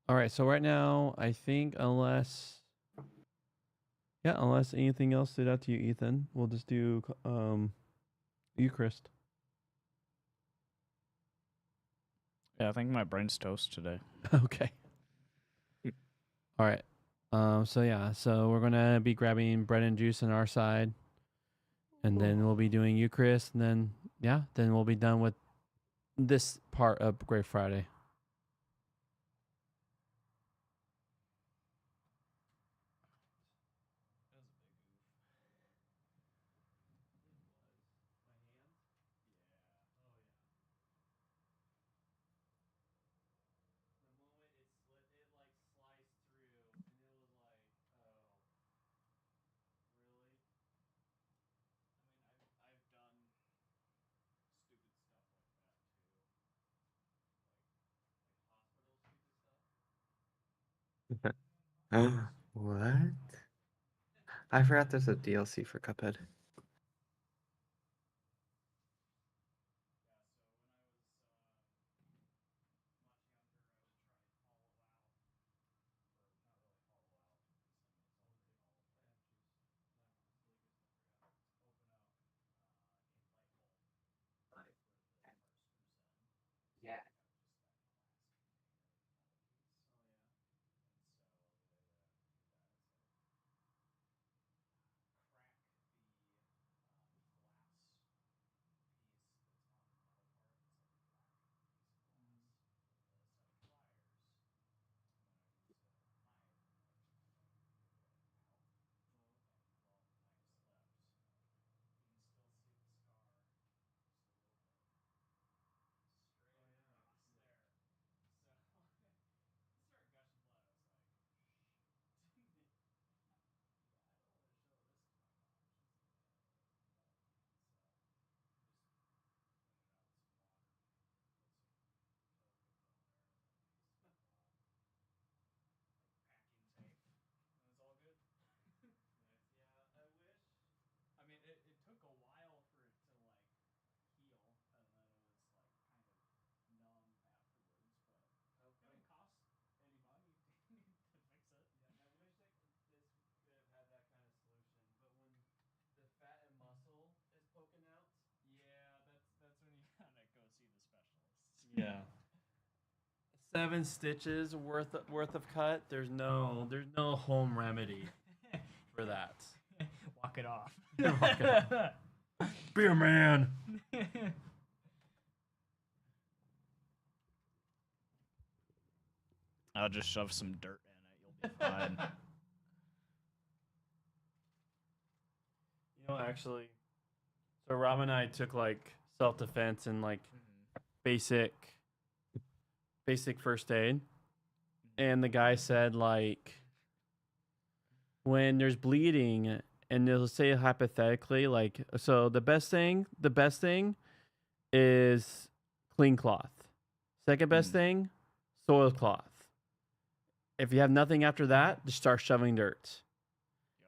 All right. So right now, I think unless anything else stood out to you, Ethan, we'll just do Eucharist. Yeah, I think my brain's toast today. Okay. All right. So we're gonna be grabbing bread and juice on our side, and then we'll be doing Eucharist, and then we'll be done with this part of Great Friday. What? I forgot there's a DLC for Cuphead. Yeah. 7 stitches worth of cut. There's no home remedy for that. Walk it off. Walk it off. Be a man. I'll just shove some dirt in it. You'll be fine. You know, actually, so Rob and I took like self-defense and like basic first aid, and the guy said like when there's bleeding, and they'll say hypothetically like, so the best thing is clean cloth. Second best thing, soiled cloth. If you have nothing after that, just start shoving dirt.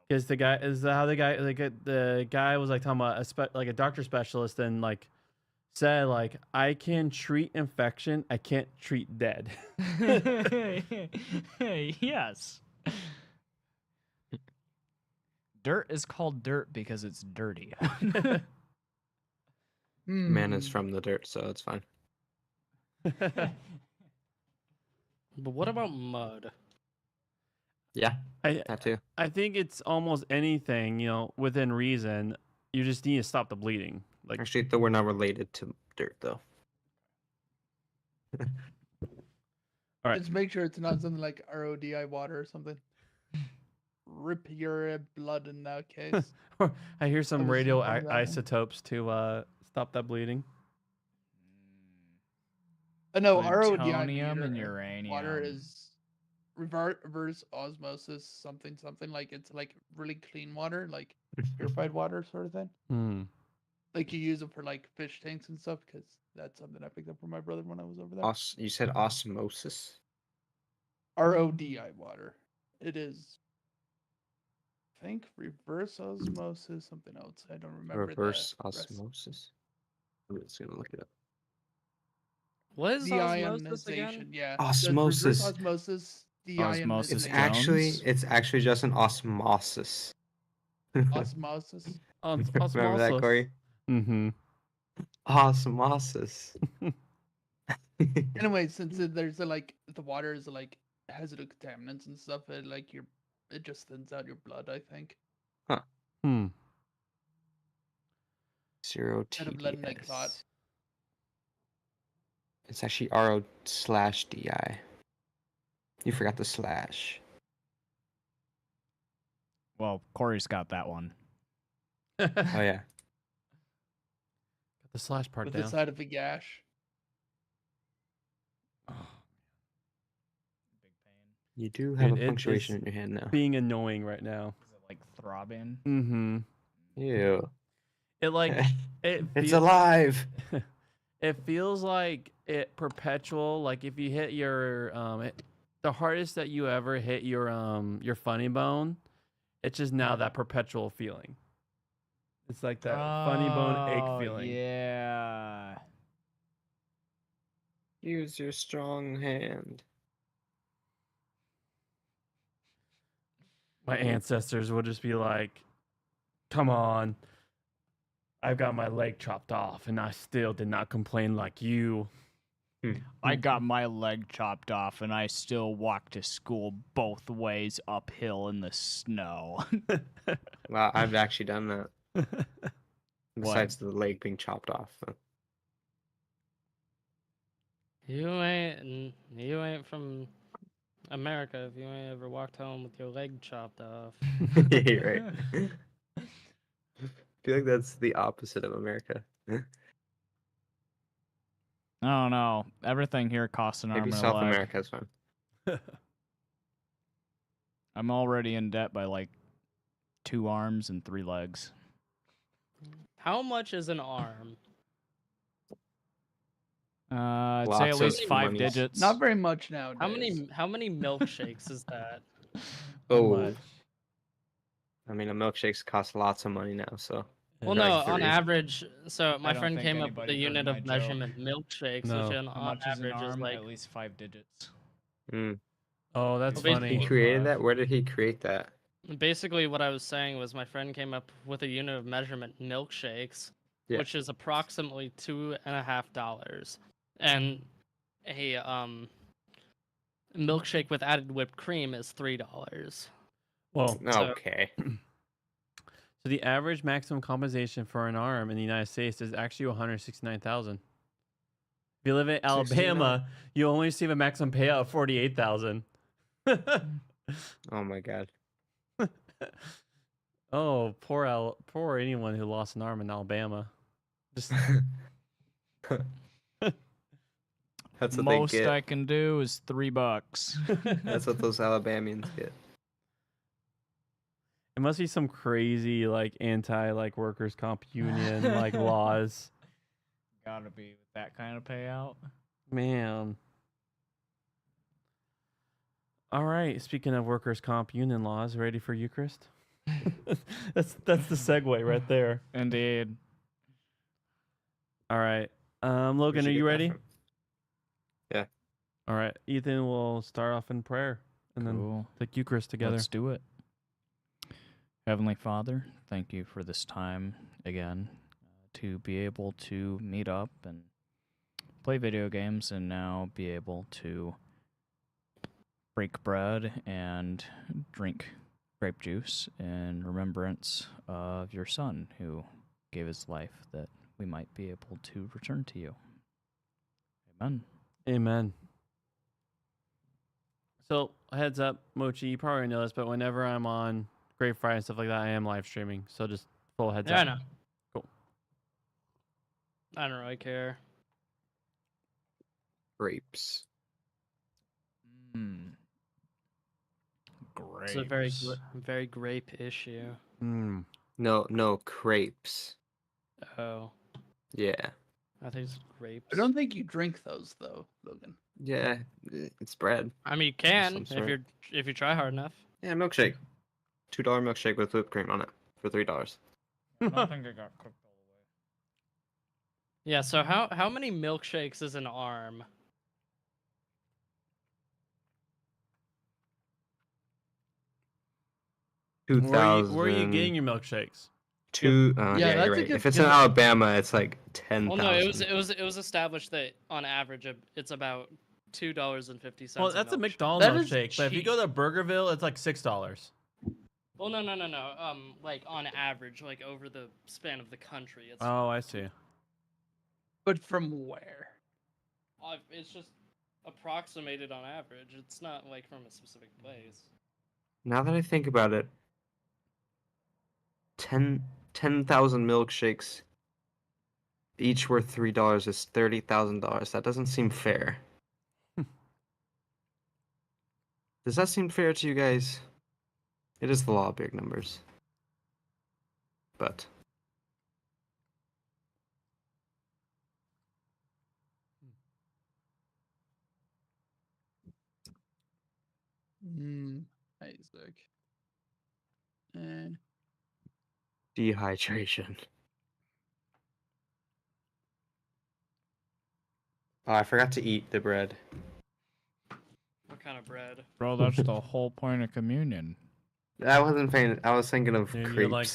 Because the guy was like talking about a doctor specialist and like said like, I can treat infection, I can't treat dead. Yes. Dirt is called dirt because it's dirty. Man is from the dirt, so it's fine. But what about mud? Yeah, that too. I think it's almost anything, you know, within reason. You just need to stop the bleeding. Like, Actually, though, we're not related to dirt, though. all right. Just make sure it's not something like RODI water or something. Rip your blood in that case. I hear some I was radio thinking that one. isotopes to stop that bleeding. No, Plutonium RODI and meter uranium. water is reverse osmosis, something like it's like really clean water, like purified water sort of thing. Hmm. Like you use it for like fish tanks and stuff, because that's something I picked up from my brother when I was over there. You said osmosis? RODI water. It is, I think, reverse osmosis, something else. I don't remember. Reverse the rest. osmosis? I'm just going to look it up. What is osmosis Deionization, again? yeah. Osmosis. Reverse osmosis. Osmosis Deionization. It's actually just an osmosis. Osmosis. Remember that, Corey? Mm-hmm. Osmosis. Anyway, since there's like the water is like hazardous contaminants and stuff, it just thins out your blood, I think. Huh. Hmm. 0 Instead of letting it clot. TDS. It's actually RO/DI. You forgot the slash. Well, Corey's got that one. Oh yeah. Got the slash part With down. the side of a gash. You do have Dude, a punctuation in your hand now. Being annoying right now. Is it like throbbing? Mm-hmm. Ew. It like It's alive. It feels like it perpetual. Like if you hit your the hardest that you ever hit your funny bone, it's just now that perpetual feeling. It's like that funny bone ache feeling. Yeah. Use your strong hand. My ancestors would just be like, "Come on, I've got my leg chopped off, and I still did not complain like you." I got my leg chopped off, and I still walk to school both ways uphill in the snow. Well, I've actually done that. Besides the leg being chopped off. You ain't from America if you ain't ever walked home with your leg chopped off. You're right. I feel like that's the opposite of America. I don't know. Everything here costs an arm Maybe and a South leg. America's fine. I'm already in debt by like 2 arms and 3 legs. How much is an arm? I'd say Lots at of least 5 monies. digits. Not very much nowadays. How many milkshakes is that? Oh. I mean, a milkshakes cost lots of money now, so. Well, Like no, on 3. average. So my don't friend think came up with a anybody heard unit my of joke. measurement milkshakes, No. which How on much is an average is arm? like At least 5 digits. Mm. Oh, that's Well, funny. He created that? Where did he create that? basically what I was saying was my friend came up with a unit of measurement milkshakes, Yeah. which is approximately $2.50. And a milkshake with added whipped cream is $3. Well, Okay. so the average maximum compensation for an arm in the United States is actually 169,000. If you live in Alabama, you only receive a maximum payout of 48,000. Oh my god. Oh, poor anyone who lost an arm in Alabama. Just That's what Most they get. I can do is $3. That's what those Alabamians get. it must be some crazy like anti like workers comp union like laws. Gotta be with that kind of payout. Man. All right. Speaking of workers comp union laws, ready for Eucharist? that's the segue right there. Indeed. All right. Logan, are you ready? Yeah. All right. Ethan will start off in prayer and then take Eucharist together. Let's do it. Heavenly Father, thank you for this time again to be able to meet up and play video games and now be able to break bread and drink grape juice in remembrance of your Son who gave his life that we might be able to return to you. Amen. Amen. So, heads up, Mochi, you probably know this, but whenever I'm on Great Friday and stuff like that, I am live streaming. So just full heads Yeah, up. I know. Cool. I don't really care. Grapes. Grapes. It's a very grape issue. Mm. No, crepes. Oh, Yeah. I think it's grapes. I don't think you drink those though, Logan. Yeah, it's bread. I mean, you Of can some sort. if you try hard enough. Yeah, milkshake. $2 milkshake with whipped cream on it for $3. I don't think it got cooked all the way. Yeah. So how many milkshakes is an arm? Where are you getting your milkshakes? Yeah, that's you're a right. good- If it's in Alabama, it's like 10,000. Well, no, it was established that on average it's about $2.50. Well, that's a McDonald's That is milkshake, but if you go to Burgerville, it's like $6. Well, no. Like on average, like over the span of the country, it's Oh, I see. But from where? it's just approximated on average. It's not like from a specific place. Now that I think about it, 10,000 milkshakes, each worth $3 is $30,000. That doesn't seem fair. Does that seem fair to you guys? It is the law of big numbers. But Isaac. And dehydration. Oh, I forgot to eat the bread. What kind of bread? Bro, that's the whole point of communion. I wasn't paying. I was thinking of Dude, crepes. you're like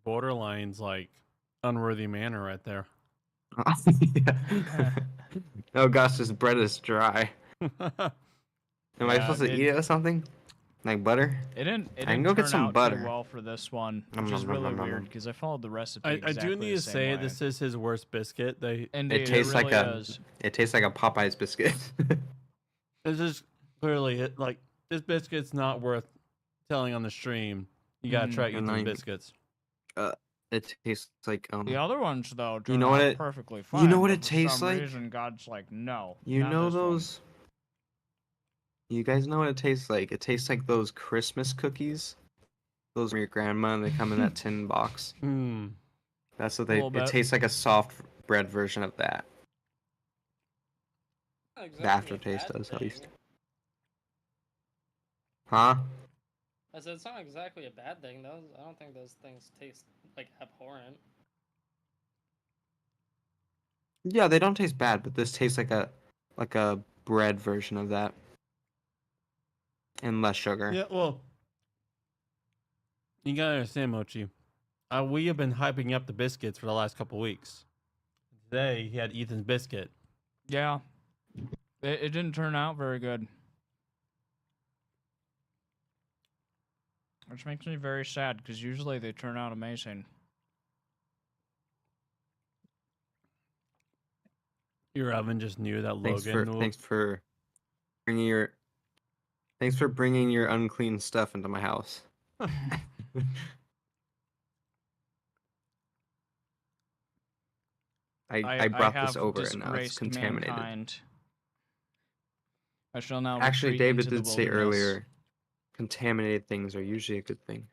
borderlines like unworthy manner right there. Oh gosh, this bread is dry. Am I Yeah, supposed to eat it with something? Like butter? It didn't. I can go get turn some out butter. Too well for this one, Nom, which is nom, nom, really nom, nom, weird nom. because I followed the recipe. I exactly do need the to same say way. this is his worst biscuit. Indeed, It tastes really like a. is. It tastes like a Popeyes biscuit. This is clearly like this biscuit's not worth telling on the stream. You gotta try And Ethan's like, biscuits. It tastes like The other ones though, You turn know what out it? perfectly fine. You know what but it for tastes some like? reason, God's like, no. You not know this one." those. You guys know what it tastes like? It tastes like those Christmas cookies. Those from your grandma, and they come in that tin box. Hmm. That's what A they. little It bit. tastes like a soft bread version of that. Not The exactly a aftertaste bad does, at least. thing. Huh? I said it's not exactly a bad thing. I don't think those things taste like abhorrent. Yeah, they don't taste bad, but this tastes like a bread version of that. And less sugar. Yeah, well, you gotta understand, Mochi. We have been hyping up the biscuits for the last couple weeks. Today he had Ethan's biscuit. Yeah. It didn't turn out very good. Which makes me very sad, because usually they turn out amazing. Your oven just knew that Thanks Logan. for bringing your unclean stuff into my house. I brought this have over and now it's disgraced contaminated. mankind. I shall now Actually, retreat David into the did say wilderness. earlier, contaminated things are usually a good thing.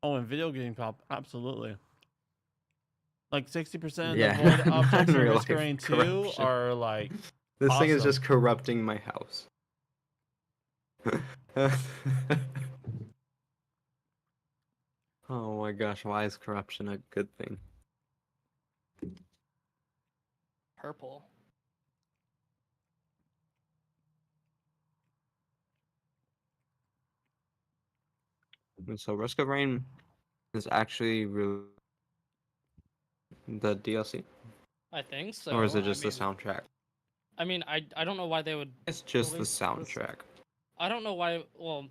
Oh, and video game pop, absolutely. Like 60% of Yeah, the void not objects in in real Risk life Terrain 2 corruption. are like This thing is awesome. just corrupting my house. Oh my gosh, why is corruption a good thing? Purple. And so Risk of Rain is actually really the DLC, I think so. or is it just I the mean, soundtrack? I mean, I don't know why they would. It's just the release this- soundtrack. I don't know why. Well,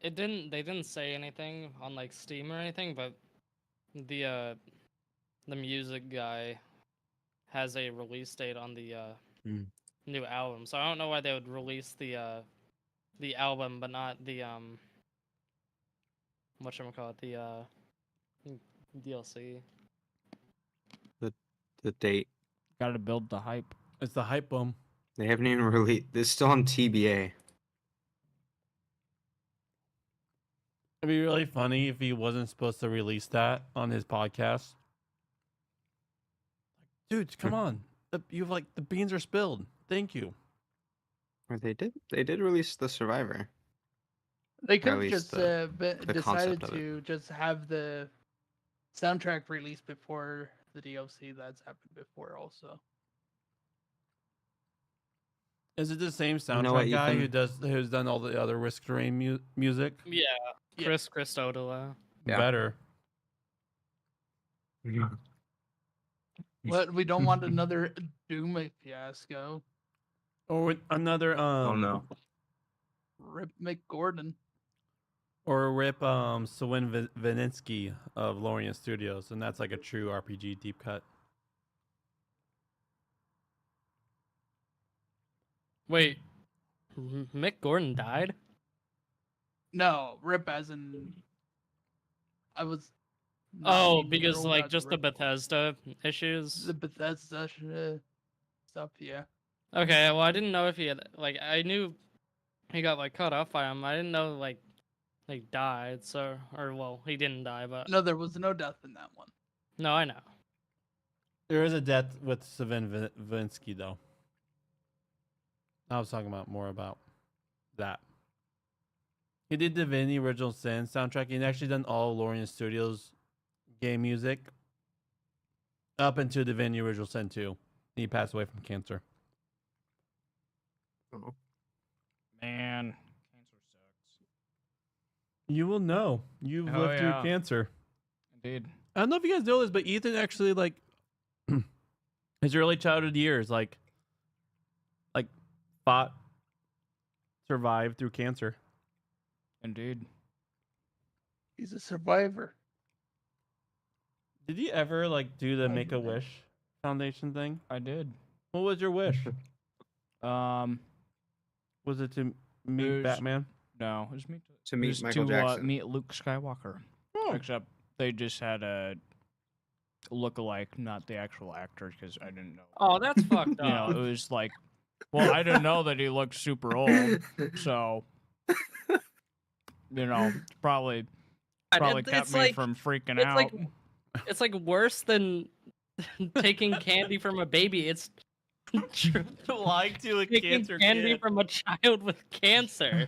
it didn't. They didn't say anything on like Steam or anything, but the music guy has a release date on the new album. So I don't know why they would release the album, but not the whatchamacallit, the DLC. The date. Gotta build the hype. It's the hype boom. They haven't even released. It's still on TBA. It'd be really funny if he wasn't supposed to release that on his podcast. Dude, come on. You've like the beans are spilled. Thank you. Or they did release the Survivor. They Or could at have least just the decided concept of it. to just have the soundtrack released before the DLC. That's happened before, also. Is it the same You know soundtrack what, guy Ethan? who's done all the other Risk Terrain music? Yeah, Chris Christodola. Yeah. Better. But we don't want another Doom fiasco. Or another Oh no. Rip McGordon. Or rip Sawin Vininsky of Lorien Studios, and that's like a true RPG deep cut. Wait, Mick Gordon died? No, Rip as in. I was. Oh, 90 because year old like as just the Rip. Bethesda issues. The Bethesda stuff, yeah. Okay, well I didn't know if he had like I knew he got like cut off by him. I didn't know like died. So or well he didn't die, but No, there was no death in that one. no, I know. There is a death with Sawin Vininsky though. I was talking about more about that. He did Divinity Original Sin soundtrack. He'd actually done all Lorien Studios game music up until Divinity Original Sin 2. He passed away from cancer. Oh. Man, cancer sucks. You will know. You've lived through cancer. Indeed. I don't know if you guys know this, but Ethan actually like his early childhood years, like fought, survived through cancer. Indeed. He's a survivor. Did you ever like do the Make a Wish Foundation thing? I did. What was your wish? Was it to meet was- Batman? No, it was me To meet it was Michael to, Jackson. meet Luke Skywalker. Oh. Except they just had a look-alike, not the actual actor, because I didn't know. Oh, that's fucked You know, up. it was like, well, I didn't know that he looked super old, so you know, probably It's kept me like- from freaking it's out. like it's like worse than taking candy from a baby. It's lying to a taking cancer candy kid. from a child with cancer.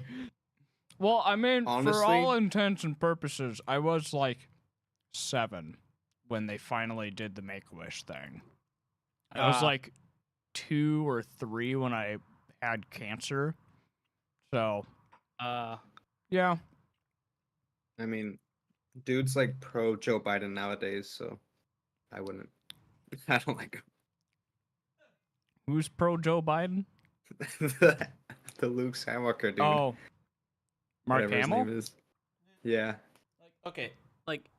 Well, I mean, for Honestly- all intents and purposes, I was like 7 when they finally did the Make-A-Wish thing. I was Ah. like 2 or 3 when I had cancer. So, yeah. I mean, dude's like pro Joe Biden nowadays, so I wouldn't. I don't like him. Who's pro Joe Biden? the Luke Skywalker dude. Oh, Mark whatever his Hamill? name is. Yeah. Okay, like.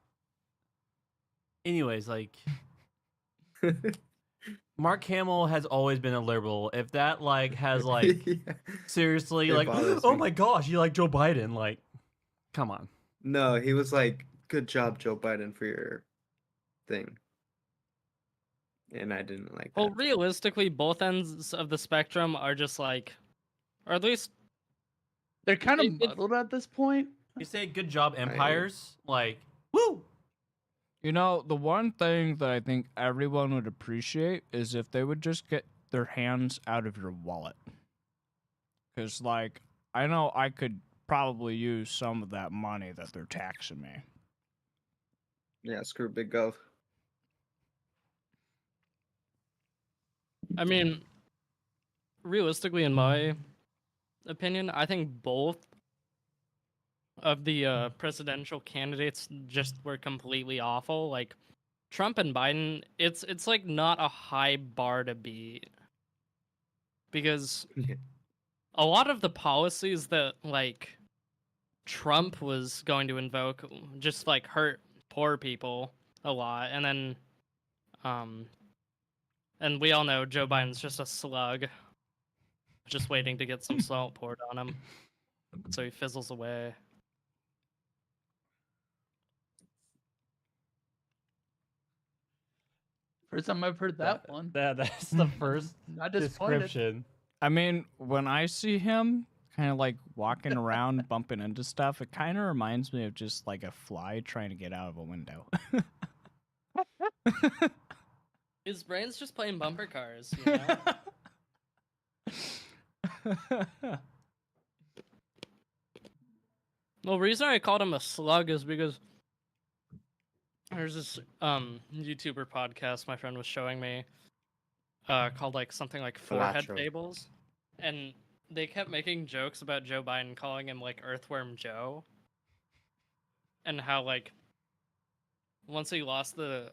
Anyways, like. Mark Hamill has always been a liberal. If that like has like Yeah. seriously It like bothers oh me. my gosh, you like Joe Biden, like come on. No, he was like, "Good job, Joe Biden, for your thing," and I didn't like Well, that. realistically, both ends of the spectrum are just like, or at least They're kind of It- it- muddled at this point. You say good job empires, like woo. You know, the one thing that I think everyone would appreciate is if they would just get their hands out of your wallet. Because, like, I know I could probably use some of that money that they're taxing me. Yeah, screw Big Gov. I mean, realistically, in my opinion, I think both of the presidential candidates just were completely awful. Like Trump and Biden, it's like not a high bar to beat because Yeah. a lot of the policies that like Trump was going to invoke just like hurt poor people a lot, and then and we all know Joe Biden's just a slug, just waiting to get some salt poured on him, so he fizzles away. First time I've heard that one. That's the first Not disappointed. description. I mean, when I see him kind of like walking around, bumping into stuff, it kind of reminds me of just like a fly trying to get out of a window. His brain's just playing bumper cars, you know? Well, the reason I called him a slug is because there's this YouTuber podcast my friend was showing me called like something like Forehead Falachio. Fables, and they kept making jokes about Joe Biden, calling him like Earthworm Joe, and how like once he lost the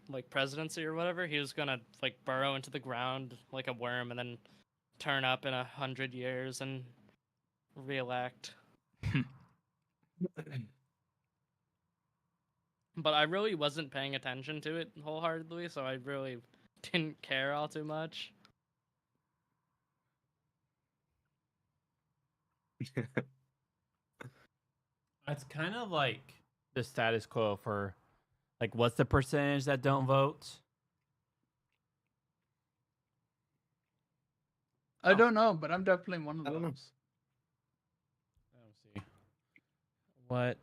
like presidency or whatever, he was gonna like burrow into the ground like a worm and then turn up in 100 years and reelect. But I really wasn't paying attention to it wholeheartedly, so I really didn't care all too much. It's kind of like the status quo for like what's the percentage that don't vote? I don't know, but I'm definitely one of I don't know. those. Let's see. What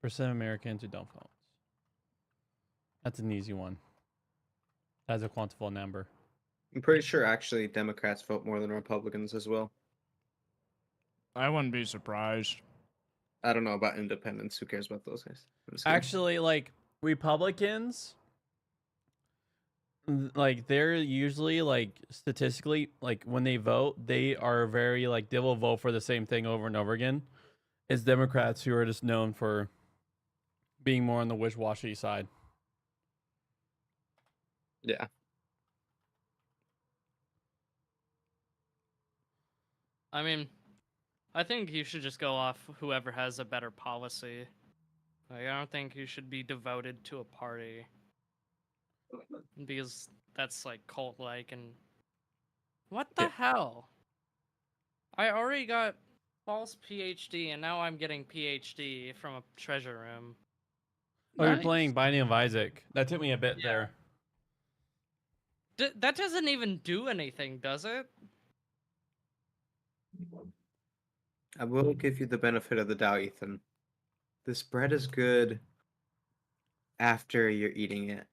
percent of Americans who don't vote? That's an easy one. That's a quantifiable number. I'm pretty sure actually Democrats vote more than Republicans as well. I wouldn't be surprised. I don't know about independents. Who cares about those guys? I'm just kidding. Actually, like Republicans, like they're usually like statistically like when they vote, they are very like they will vote for the same thing over and over again. It's Democrats who are just known for being more on the wish-washy side. Yeah. I mean, I think you should just go off whoever has a better policy. Like, I don't think you should be devoted to a party because that's like cult-like and what the hell? I already got false PhD and now I'm getting PhD from a treasure room. Oh, you're Nice. playing Binding of Isaac. That took me a bit there. That doesn't even do anything, does it? I will give you the benefit of the doubt, Ethan. This bread is good after you're eating it.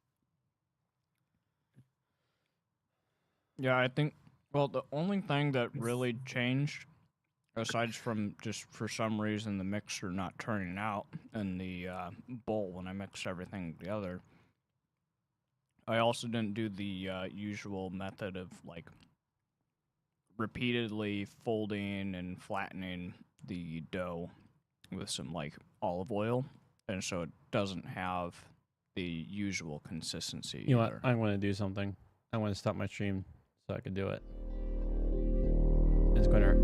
Yeah, I think, well, the only thing that really changed, aside from just for some reason the mixer not turning out in the bowl when I mixed everything together, I also didn't do the usual method of like repeatedly folding and flattening the dough with some like olive oil, and so it doesn't have the usual consistency. You know what? either. I'm going to do something. I want to stop my stream so I can do it. It's going to